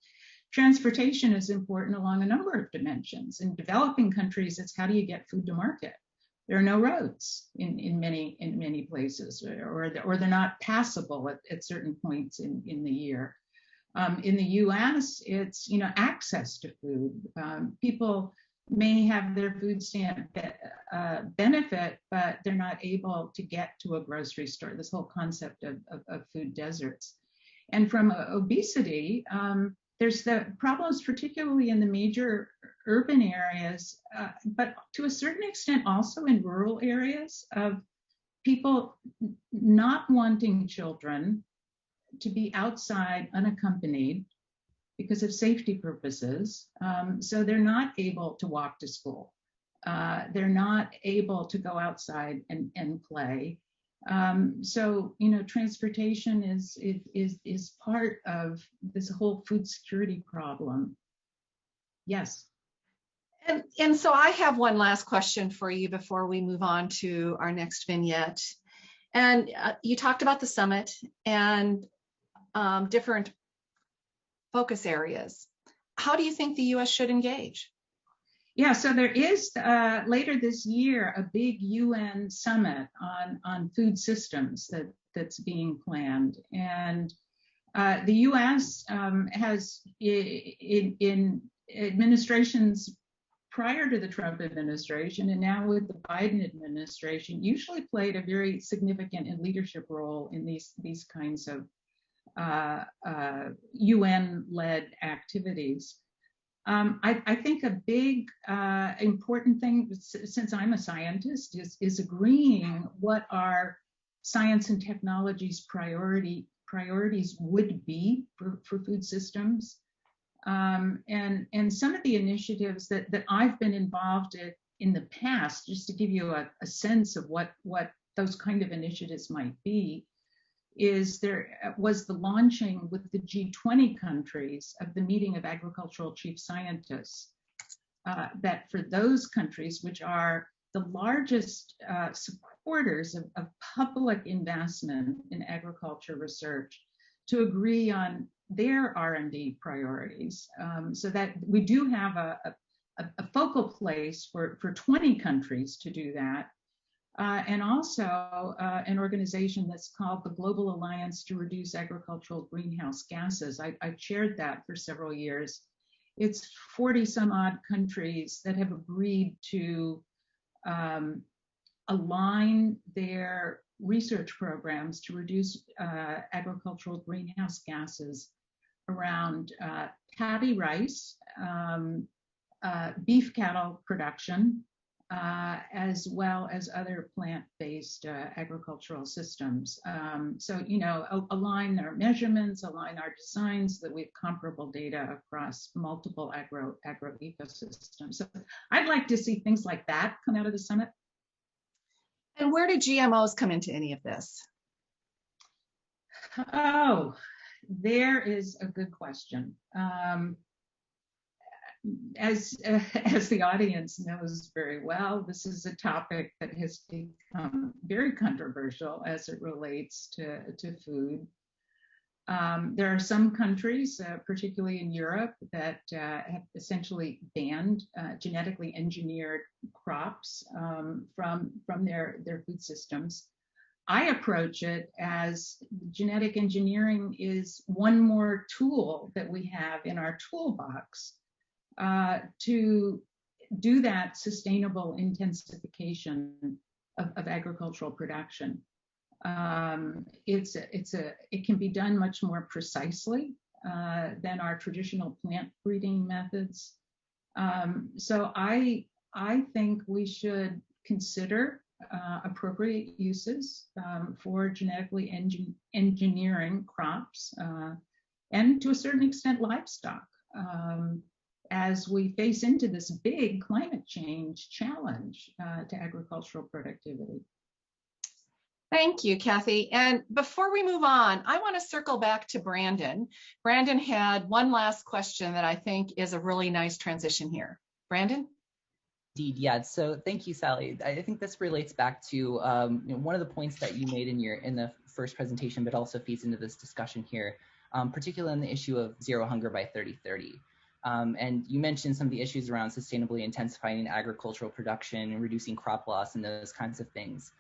transportation is important along a number of dimensions. In developing countries, it's how do you get food to market? There are no roads in many places, or they're not passable at certain points in the year. In the U.S., it's access to food. People may have their food stamp benefit, but they're not able to get to a grocery store. This whole concept of food deserts. And from obesity, there's the problems, particularly in the major urban areas, but to a certain extent also in rural areas, of people not wanting children to be outside unaccompanied because of safety purposes. So they're not able to walk to school. They're not able to go outside and play. So transportation is part of this whole food security problem. Yes. And so I have one last question for you before we move on to our next vignette. And you talked about the summit and different focus areas. How do you think the U.S. should engage? Yeah, so there is later this year a big UN summit on food systems that's being planned, and the U.S. has in administrations prior to the Trump administration and now with the Biden administration usually played a very significant and leadership role in these kinds of UN-led activities. I think a big important thing, since I'm a scientist, is agreeing what our science and technology's priorities would be for food systems. And some of the initiatives that I've been involved in the past, just to give you a sense of what those kind of initiatives might be, is there was the launching with the G20 countries of the meeting of agricultural chief scientists, that for those countries, which are the largest supporters of public investment in agriculture research, to agree on their R&D priorities, so that we do have a focal place for 20 countries to do that. And also an organization that's called the Global Alliance to Reduce Agricultural Greenhouse Gases. I chaired that for several years. It's 40 some odd countries that have agreed to align their research programs to reduce agricultural greenhouse gases around paddy rice, beef cattle production, as well as other plant-based agricultural systems. So, align our measurements, align our designs so that we have comparable data across multiple agro ecosystems. So I'd like to see things like that come out of the summit. And where do GMOs come into any of this? Oh, there is a good question. As the audience knows very well, this is a topic that has become very controversial as it relates to food. There are some countries, particularly in Europe, that have essentially banned genetically engineered crops from their food systems. I approach it as genetic engineering is one more tool that we have in our toolbox to do that sustainable intensification of agricultural production. It can be done much more precisely than our traditional plant breeding methods. So I think we should consider appropriate uses for genetically engineering crops and to a certain extent livestock as we face into this big climate change challenge to agricultural productivity. Thank you, Kathy. And before we move on, I want to circle back to Brandon. Brandon had one last question that I think is a really nice transition here. Brandon? Indeed, yeah. So thank you, Sally. I think this relates back to one of the points that you made in the first presentation, but also feeds into this discussion here, particularly on the issue of zero hunger by 2030. And you mentioned some of the issues around sustainably intensifying agricultural production, reducing crop loss, and those kinds of things.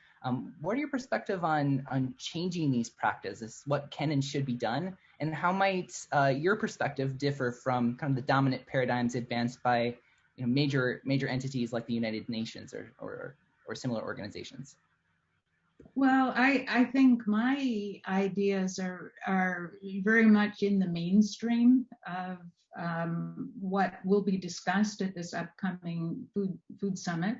What are your perspective on changing these practices? What can and should be done? And how might your perspective differ from kind of the dominant paradigms advanced by major entities like the United Nations or similar organizations? Well, I think my ideas are very much in the mainstream of what will be discussed at this upcoming food summit.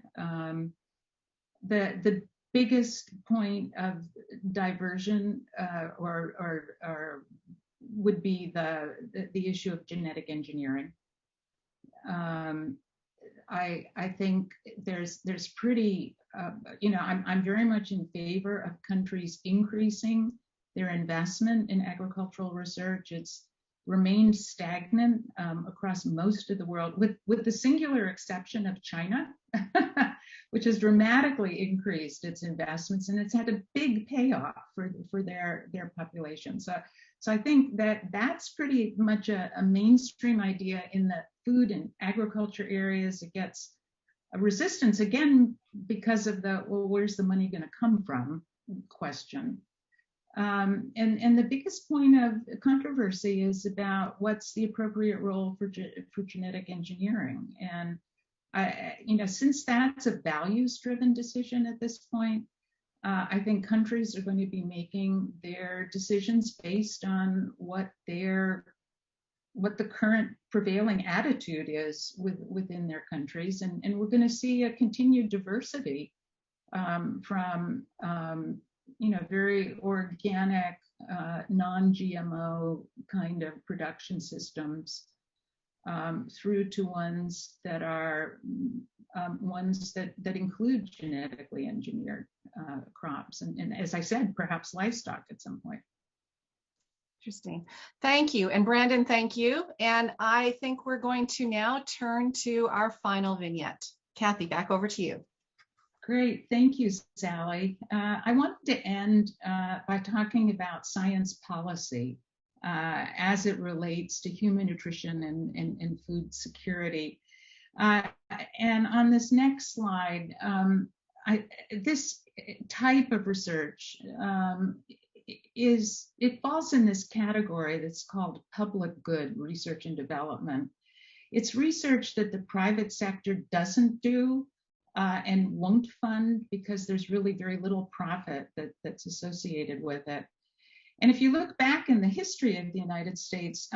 The biggest point of diversion or would be the issue of genetic engineering. I think there's pretty, I'm very much in favor of countries increasing their investment in agricultural research. It's remained stagnant across most of the world, with the singular exception of China, which has dramatically increased its investments, and it's had a big payoff for their population. So I think that's pretty much a mainstream idea in the food and agriculture areas. It gets a resistance again because of where's the money going to come from question. And the biggest point of controversy is about what's the appropriate role for genetic engineering. And since that's a values-driven decision at this point, I think countries are going to be making their decisions based on what the current prevailing attitude is within their countries, and we're going to see a continued diversity from very organic, non-GMO kind of production systems through to ones that are ones that include genetically engineered crops, and as I said, perhaps livestock at some point. Interesting. Thank you. And Brandon, thank you. And I think we're going to now turn to our final vignette. Kathy, back over to you. Great. Thank you, Sally. I wanted to end by talking about science policy as it relates to human nutrition and food security. And on this next slide, this type of research it falls in this category that's called public good research and development. It's research that the private sector doesn't do and won't fund because there's really very little profit that's associated with it. And if you look back in the history of the United States,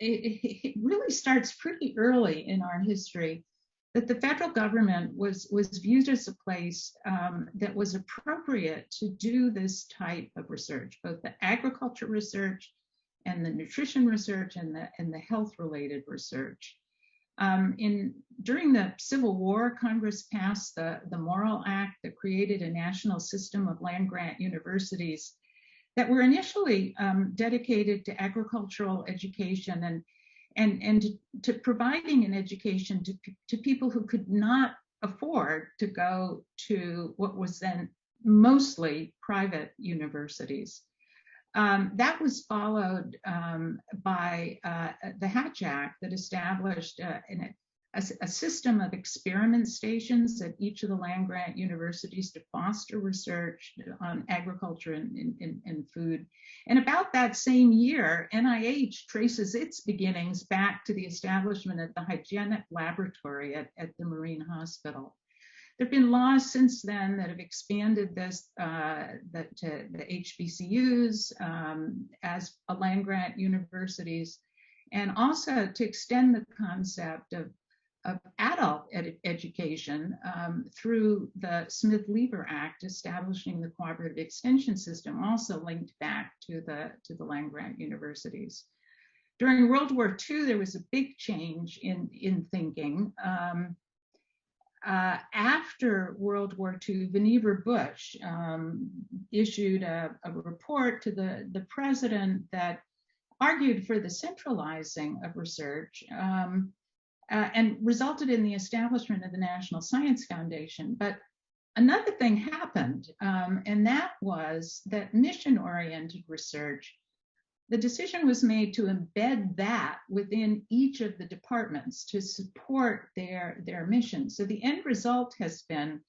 it really starts pretty early in our history that the federal government was viewed as a place that was appropriate to do this type of research, both the agriculture research and the nutrition research and the health-related research. During the Civil War, Congress passed the Morrill Act that created a national system of land-grant universities that were initially dedicated to agricultural education and to providing an education to people who could not afford to go to what was then mostly private universities. That was followed by the Hatch Act that established a system of experiment stations at each of the land-grant universities to foster research on agriculture and food. And about that same year, NIH traces its beginnings back to the establishment of the hygienic laboratory at the Marine Hospital. There have been laws since then that have expanded this to the HBCUs as land-grant universities, and also to extend the concept of adult education through the Smith-Lever Act, establishing the cooperative extension system, also linked back to the land-grant universities. During World War II, there was a big change in thinking. After World War II, Vannevar Bush issued a report to the president that argued for the centralizing of research and resulted in the establishment of the National Science Foundation. But another thing happened, and that was that mission-oriented research, the decision was made to embed that within each of the departments to support their mission. So the end result has been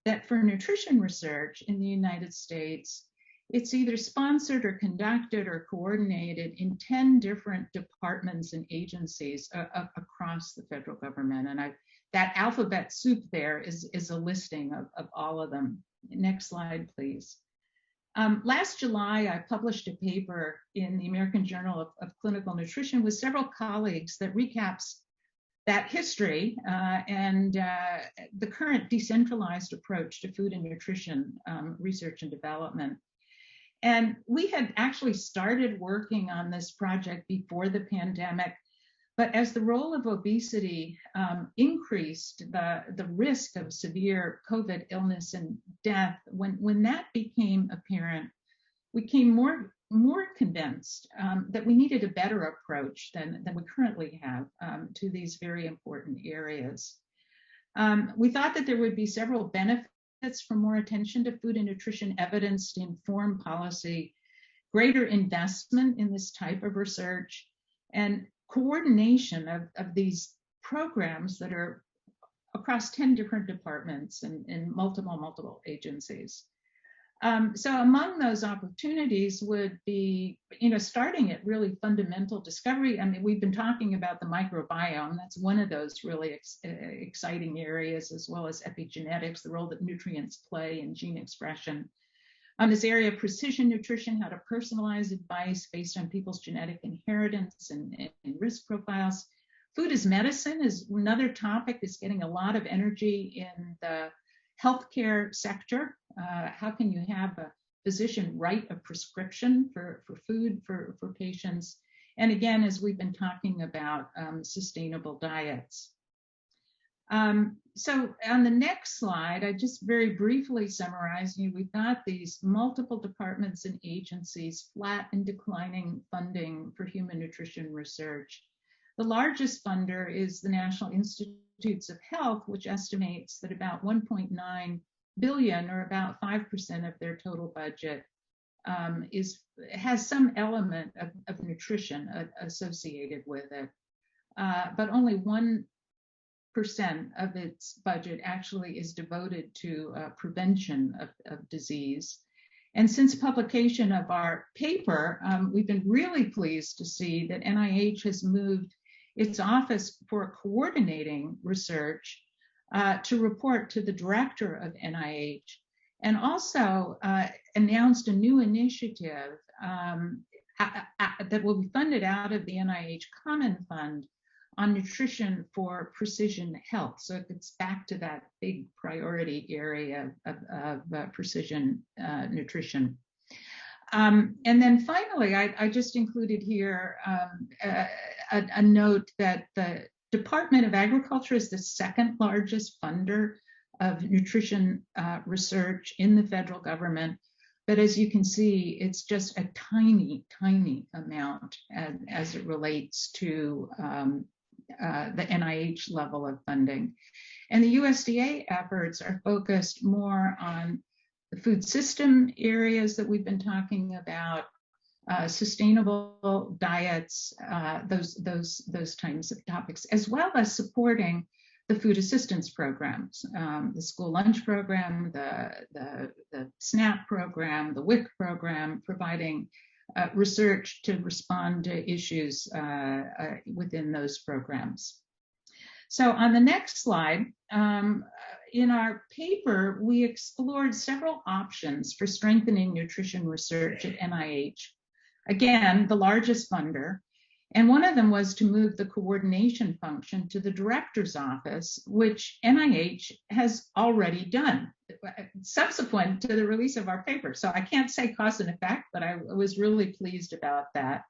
that for nutrition research in the United States, it's either sponsored or conducted or coordinated in 10 different departments and agencies across the federal government. And that alphabet soup there is a listing of all of them. Next slide, please. Last July, I published a paper in the American Journal of Clinical Nutrition with several colleagues that recaps that history and the current decentralized approach to food and nutrition research and development. And we had actually started working on this project before the pandemic, but as the role of obesity increased the risk of severe COVID illness and death, when that became apparent, we became more convinced that we needed a better approach than we currently have to these very important areas. We thought that there would be several benefits for more attention to food and nutrition evidence to inform policy, greater investment in this type of research, and coordination of these programs that are across 10 different departments and multiple agencies. So among those opportunities would be, starting at really fundamental discovery. I mean, we've been talking about the microbiome. That's one of those really exciting areas, as well as epigenetics, the role that nutrients play in gene expression. This area of precision nutrition, how to personalize advice based on people's genetic inheritance and risk profiles. Food as medicine is another topic that's getting a lot of energy in the healthcare sector. How can you have a physician write a prescription for food for patients? And again, as we've been talking about, sustainable diets. So on the next slide, I just very briefly summarize, we've got these multiple departments and agencies, flat and declining funding for human nutrition research. The largest funder is the National Institutes of Health, which estimates that about 1.9 billion, or about 5% of their total budget, has some element of nutrition associated with it. But only 1% of its budget actually is devoted to prevention of disease. And since publication of our paper, we've been really pleased to see that NIH has moved its Office for Coordinating Research to report to the director of NIH, and also announced a new initiative that will be funded out of the NIH Common Fund on nutrition for precision health. So it gets back to that big priority area of precision nutrition. And then finally, I just included here a note that the Department of Agriculture is the second largest funder of nutrition research in the federal government. But as you can see, it's just a tiny, tiny amount as it relates to the NIH level of funding. And the USDA efforts are focused more on the food system areas that we've been talking about, sustainable diets, those types of topics, as well as supporting the food assistance programs, the school lunch program, the SNAP program, the WIC program, providing research to respond to issues within those programs. So on the next slide, in our paper, we explored several options for strengthening nutrition research at NIH. Again, the largest funder. And one of them was to move the coordination function to the director's office, which NIH has already done subsequent to the release of our paper. So I can't say cause and effect, but I was really pleased about that.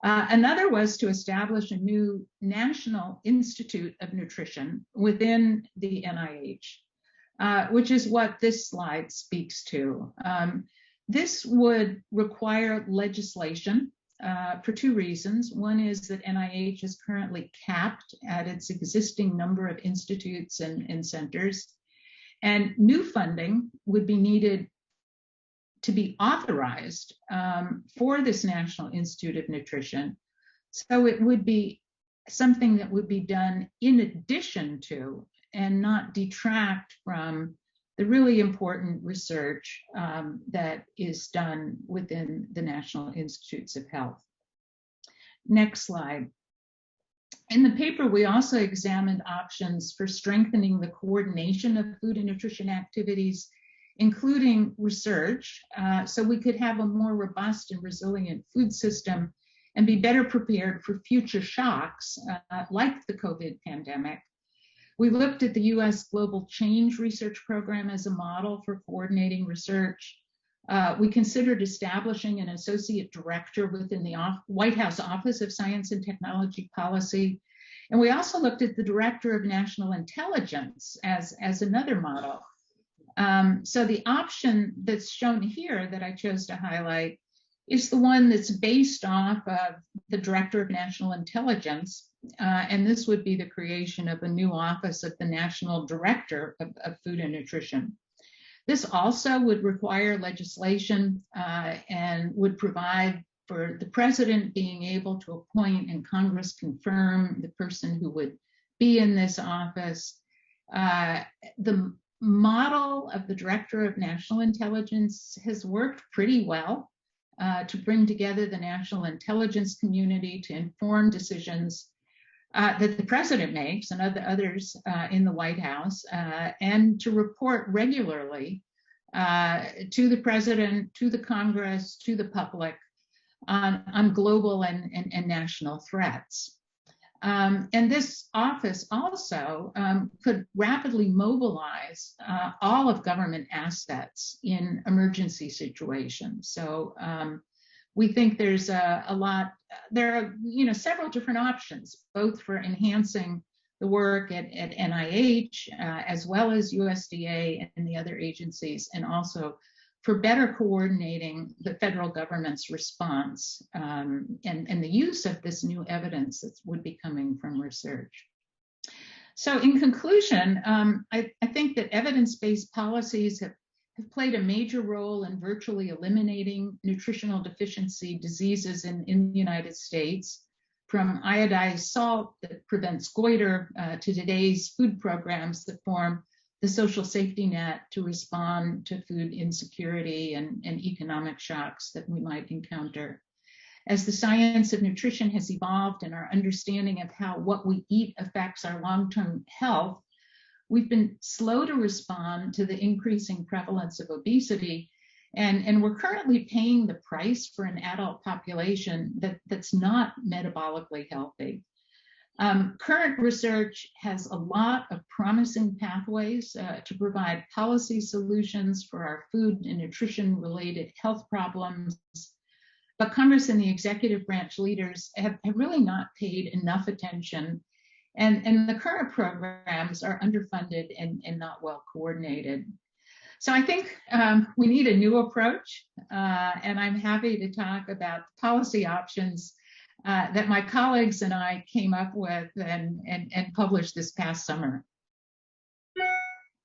Another was to establish a new National Institute of Nutrition within the NIH, which is what this slide speaks to. This would require legislation for two reasons. One is that NIH is currently capped at its existing number of institutes and centers, and new funding would be needed to be authorized for this National Institute of Nutrition. So it would be something that would be done in addition to and not detract from the really important research that is done within the National Institutes of Health. Next slide. In the paper, we also examined options for strengthening the coordination of food and nutrition activities, including research, so we could have a more robust and resilient food system and be better prepared for future shocks like the COVID pandemic. We looked at the US Global Change Research Program as a model for coordinating research. We considered establishing an associate director within the White House Office of Science and Technology Policy. And we also looked at the Director of National Intelligence as another model. So the option that's shown here that I chose to highlight is the one that's based off of the Director of National Intelligence. And this would be the creation of a new office of the National Director of Food and Nutrition. This also would require legislation and would provide for the president being able to appoint and Congress confirm the person who would be in this office. The model of the Director of National Intelligence has worked pretty well to bring together the national intelligence community to inform decisions that the president makes and others in the White House, and to report regularly to the president, to the Congress, to the public on global and national threats. And this office also could rapidly mobilize all of government assets in emergency situations. So we think there's there are several different options, both for enhancing the work at NIH, as well as USDA and the other agencies, and also for better coordinating the federal government's response and the use of this new evidence that would be coming from research. So in conclusion, I think that evidence-based policies have played a major role in virtually eliminating nutritional deficiency diseases in the United States, from iodized salt that prevents goiter to today's food programs that form the social safety net to respond to food insecurity and economic shocks that we might encounter. As the science of nutrition has evolved and our understanding of how what we eat affects our long-term health, we've been slow to respond to the increasing prevalence of obesity, and we're currently paying the price for an adult population that's not metabolically healthy. Current research has a lot of promising pathways to provide policy solutions for our food and nutrition related health problems, but Congress and the executive branch leaders have really not paid enough attention, and the current programs are underfunded and not well coordinated. So I think we need a new approach, and I'm happy to talk about policy options that my colleagues and I came up with and published this past summer.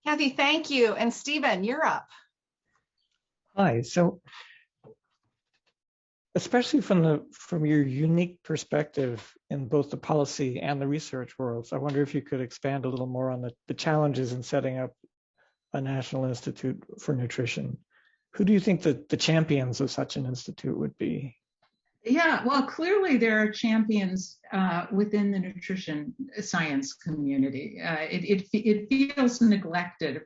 Kathy, thank you. And Stephen, you're up. Hi. So especially from your unique perspective in both the policy and the research worlds. I wonder if you could expand a little more on the challenges in setting up a National Institute for Nutrition. Who do you think that the champions of such an institute would be? Yeah, well, clearly there are champions within the nutrition science community. It feels neglected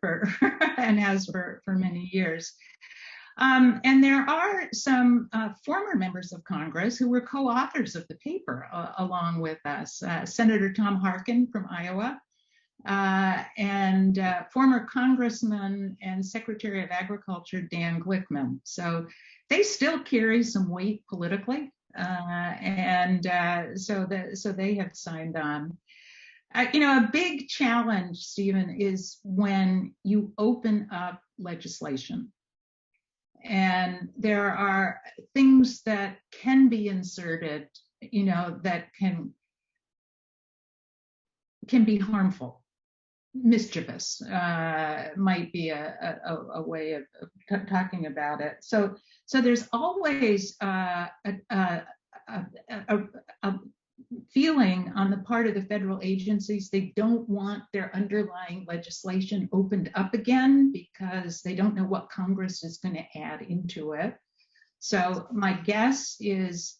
and has for many years. And there are some former members of Congress who were co-authors of the paper along with us. Senator Tom Harkin from Iowa, and former Congressman and Secretary of Agriculture Dan Glickman. So they still carry some weight politically, so they have signed on. A big challenge, Stephen, is when you open up legislation. And there are things that can be inserted, that can be harmful, mischievous, might be a way of talking about it. So there's always a feeling on the part of the federal agencies they don't want their underlying legislation opened up again because they don't know what Congress is going to add into it. So my guess is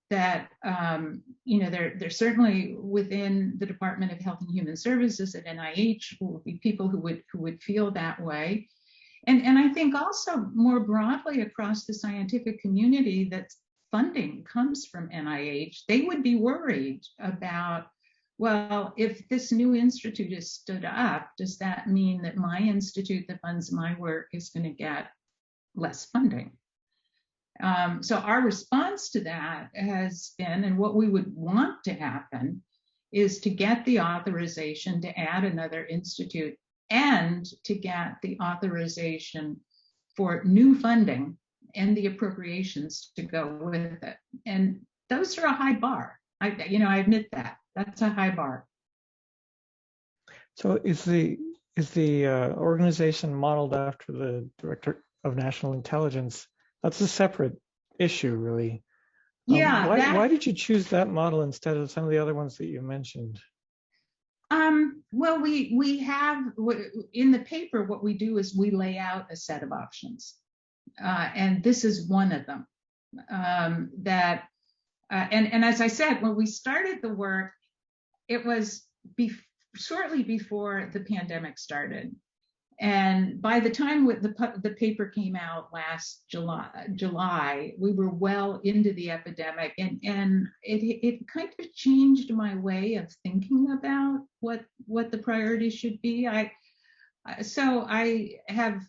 that there certainly within the Department of Health and Human Services at NIH will be people who would feel that way. And I think also more broadly across the scientific community that funding comes from NIH, they would be worried about, well, if this new institute is stood up, does that mean that my institute that funds my work is going to get less funding? So our response to that has been, and what we would want to happen, is to get the authorization to add another institute and to get the authorization for new funding and the appropriations to go with it. And those are a high bar. I admit that. That's a high bar. So is the organization modeled after the Director of National Intelligence? That's a separate issue, really. Yeah. Why did you choose that model instead of some of the other ones that you mentioned? Well, we have in the paper, what we do is we lay out a set of options. And this is one of them. And as I said, when we started the work, it was shortly before the pandemic started. And by the time the paper came out last July, we were well into the epidemic, and it kind of changed my way of thinking about what the priorities should be. So I have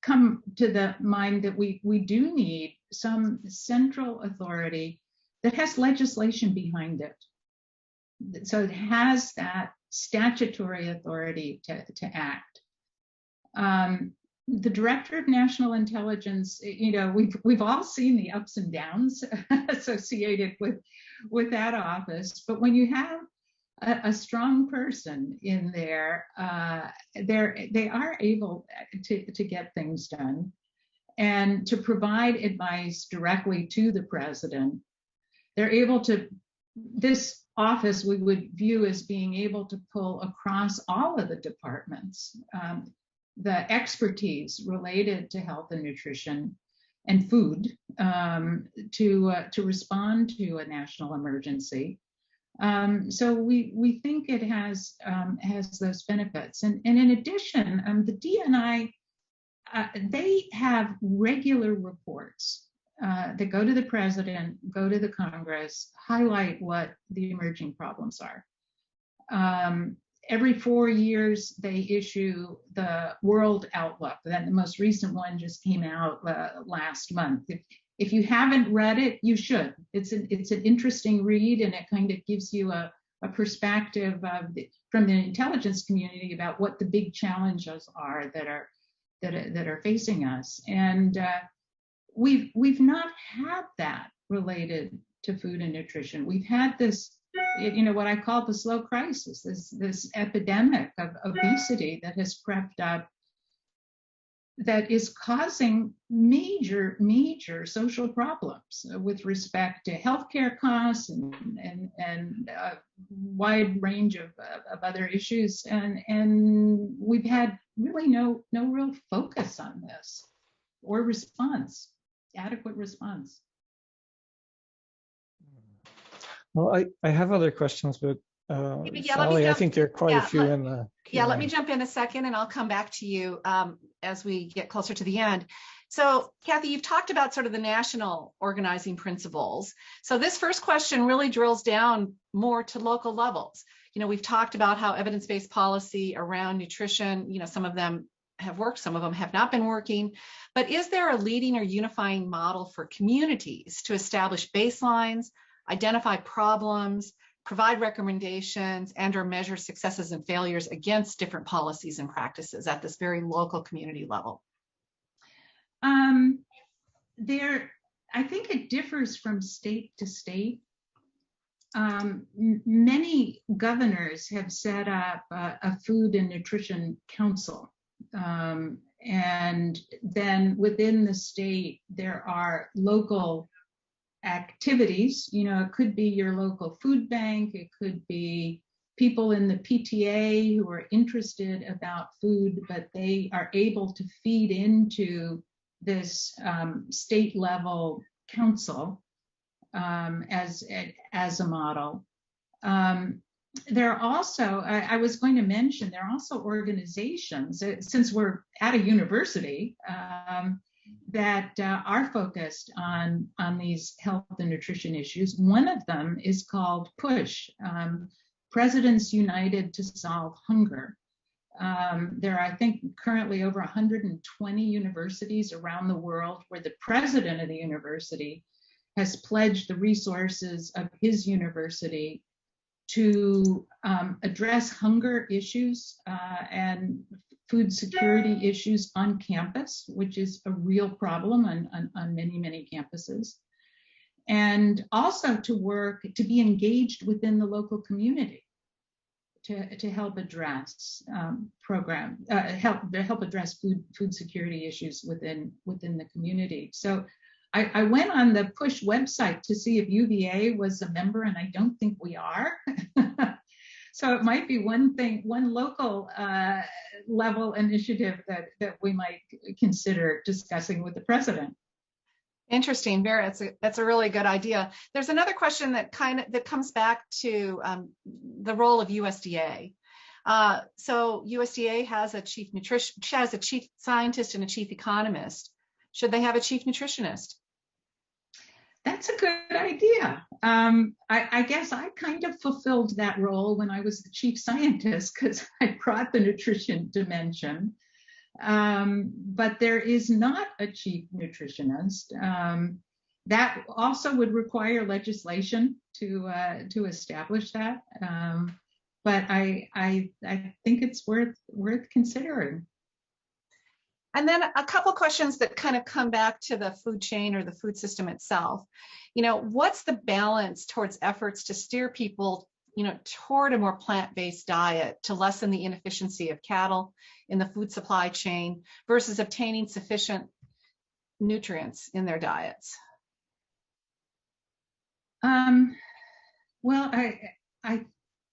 come to the mind that we do need some central authority that has legislation behind it. So it has that statutory authority to act. The Director of National Intelligence, we've all seen the ups and downs associated with that office, but when you have a strong person in there, they are able to get things done and to provide advice directly to the president. They're able to, this office we would view as being able to pull across all of the departments, the expertise related to health and nutrition and food to respond to a national emergency. So we think it has those benefits. And in addition, the DNI, they have regular reports that go to the president, go to the Congress, highlight what the emerging problems are. Every 4 years, they issue the World Outlook. The most recent one just came out last month. If you haven't read it, you should. It's an interesting read, and it kind of gives you a perspective from the intelligence community about what the big challenges are that are facing us. And we've not had that related to food and nutrition. We've had this, what I call the slow crisis, this epidemic of obesity that has crept up that is causing major social problems with respect to healthcare costs and a wide range of other issues. And we've had really no real focus on this or response, adequate response. Well, I have other questions, but Sally, I think there are quite a few in the Q&A. Yeah, let me jump in a second and I'll come back to you as we get closer to the end. So Kathy, you've talked about sort of the national organizing principles. So this first question really drills down more to local levels. You know, we've talked about how evidence-based policy around nutrition, you know, some of them have worked, some of them have not been working, but is there a leading or unifying model for communities to establish baselines, identify problems, provide recommendations, and or measure successes and failures against different policies and practices at this very local community level? I think it differs from state to state. Many governors have set up a food and nutrition council. And then within the state, there are local activities. You know, it could be your local food bank, it could be people in the PTA who are interested about food, but they are able to feed into this state level council as a model. There are also, I was going to mention, there are also organizations, since we're at a university, that are focused on these health and nutrition issues. One of them is called PUSH, Presidents United to Solve Hunger. There are, I think, currently over 120 universities around the world where the president of the university has pledged the resources of his university to address hunger issues and food security issues on campus, which is a real problem on many campuses. And also to be engaged within the local community to help address help address food security issues within the community. So I went on the PUSH website to see if UVA was a member, and I don't think we are. So it might be one local level initiative that we might consider discussing with the president. Interesting, Vera. That's a really good idea. There's another question that comes back to the role of USDA. So USDA has a chief scientist and a chief economist. Should they have a chief nutritionist? That's a good idea. I guess I kind of fulfilled that role when I was the chief scientist because I brought the nutrition dimension. But there is not a chief nutritionist. That also would require legislation to establish that. But I think it's worth considering. And then a couple questions that kind of come back to the food chain or the food system itself. You know, what's the balance towards efforts to steer people, you know, toward a more plant-based diet to lessen the inefficiency of cattle in the food supply chain versus obtaining sufficient nutrients in their diets? Well,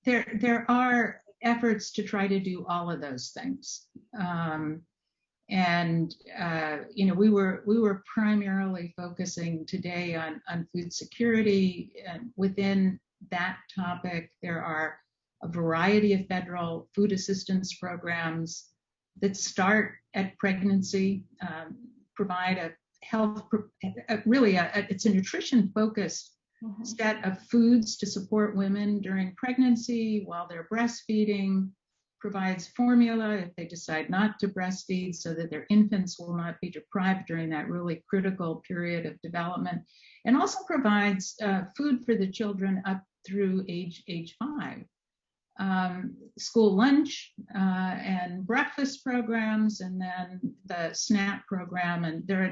there are efforts to try to do all of those things. And you know, we were primarily focusing today on food security, and within that topic, there are a variety of federal food assistance programs that start at pregnancy, provide a health, it's a nutrition-focused set of foods to support women during pregnancy while they're breastfeeding, provides formula if they decide not to breastfeed so that their infants will not be deprived during that really critical period of development, and also provides food for the children up through age 5. School lunch and breakfast programs, and then the SNAP program, and there are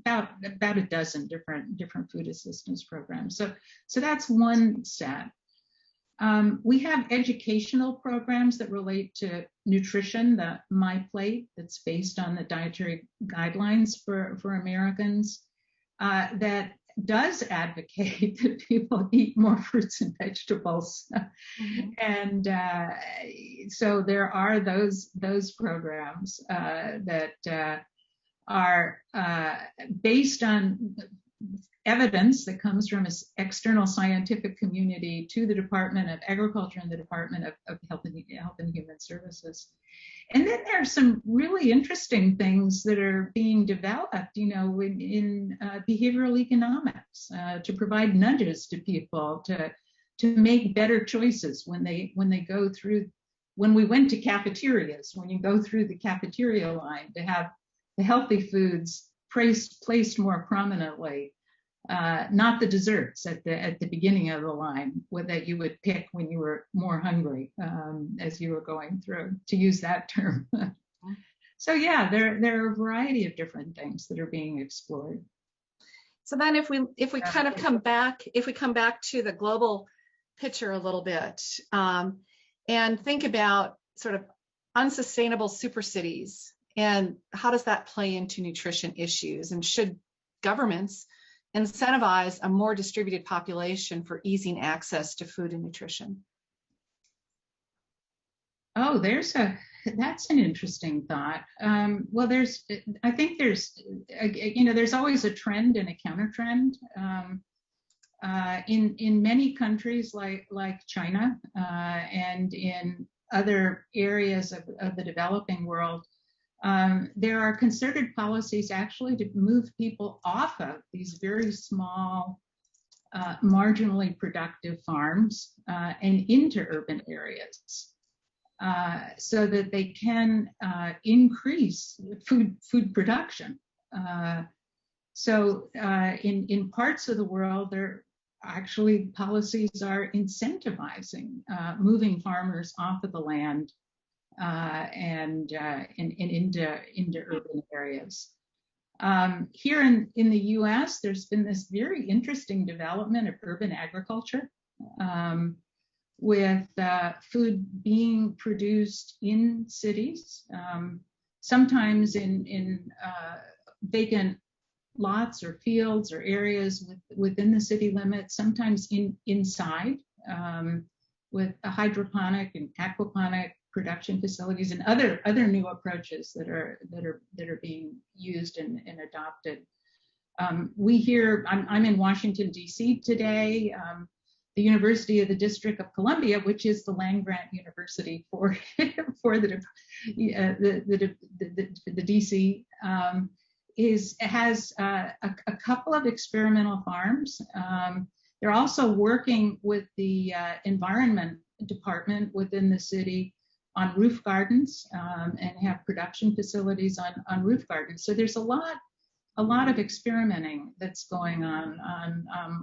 about a dozen different food assistance programs. So that's one set. We have educational programs that relate to nutrition, the My Plate, that's based on the dietary guidelines for Americans, that does advocate that people eat more fruits and vegetables. Mm-hmm. And so there are those programs that are based on evidence that comes from an external scientific community to the Department of Agriculture and the Department of Health and Human Services. And then there are some really interesting things that are being developed, you know, in behavioral economics to provide nudges to people to make better choices when they go through. When we went to cafeterias, when you go through the cafeteria line, to have the healthy foods placed more prominently. Not the desserts at the beginning of the line that you would pick when you were more hungry as you were going through, to use that term. So yeah, there are a variety of different things that are being explored. So then if we kind of come back to the global picture a little bit, and think about sort of unsustainable super cities, and how does that play into nutrition issues, and should governments incentivize a more distributed population for easing access to food and nutrition? Oh, that's an interesting thought. Well, I think there's always a trend and a counter trend. In many countries like China and in other areas of the developing world, there are concerted policies actually to move people off of these very small, marginally productive farms and into urban areas, so that they can increase food production. So in parts of the world, there actually policies are incentivizing moving farmers off of the land and into urban areas. Here in the US, there's been this very interesting development of urban agriculture, with food being produced in cities, sometimes in vacant lots or fields or areas within the city limits, sometimes inside, with a hydroponic and aquaponic production facilities and other new approaches that are being used and adopted. We hear, I'm in Washington, D.C. today. The University of the District of Columbia, which is the land-grant university for the DC, has a couple of experimental farms. They're also working with the environment department within the city on roof gardens, and have production facilities on roof gardens. So there's a lot of experimenting that's going on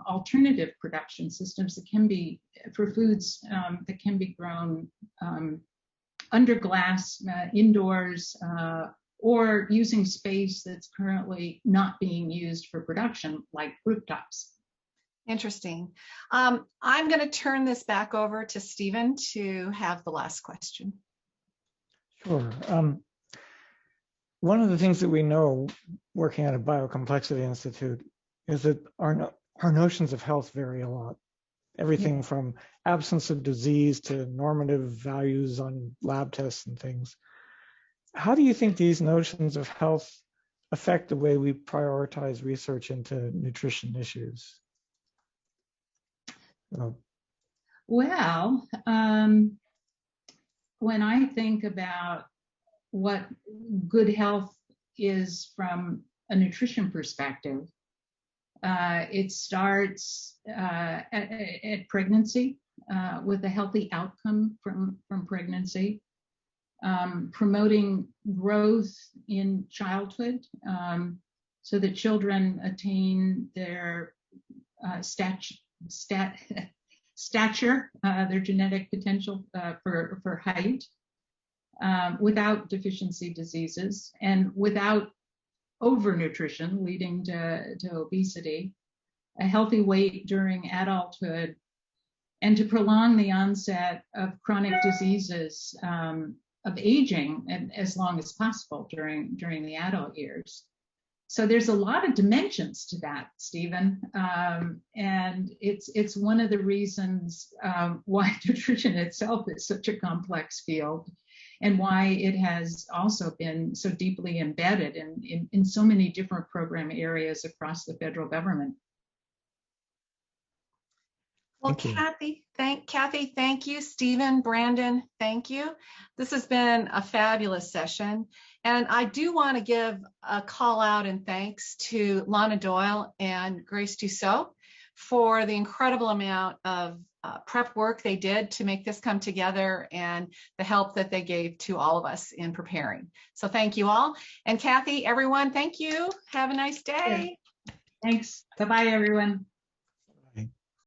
alternative production systems that can be for foods that can be grown under glass, indoors, or using space that's currently not being used for production, like rooftops. Interesting. I'm going to turn this back over to Stephen to have the last question. Sure. One of the things that we know working at a Biocomplexity Institute is that our notions of health vary a lot. Everything from absence of disease to normative values on lab tests and things. How do you think these notions of health affect the way we prioritize research into nutrition issues? Well, when I think about what good health is from a nutrition perspective, it starts at pregnancy, with a healthy outcome from pregnancy, promoting growth in childhood, so that children attain their stature, their genetic potential for height, without deficiency diseases and without overnutrition leading to obesity, a healthy weight during adulthood, and to prolong the onset of chronic diseases of aging and as long as possible during the adult years. So there's a lot of dimensions to that, Stephen, and it's one of the reasons why nutrition itself is such a complex field, and why it has also been so deeply embedded in so many different program areas across the federal government. Well, Thank Kathy, thank you. Stephen, Brandon, thank you. This has been a fabulous session. And I do want to give a call out and thanks to Lana Doyle and Grace Dussault for the incredible amount of prep work they did to make this come together, and the help that they gave to all of us in preparing. So thank you all. And Kathy, everyone, thank you. Have a nice day. Thanks. Bye-bye, everyone.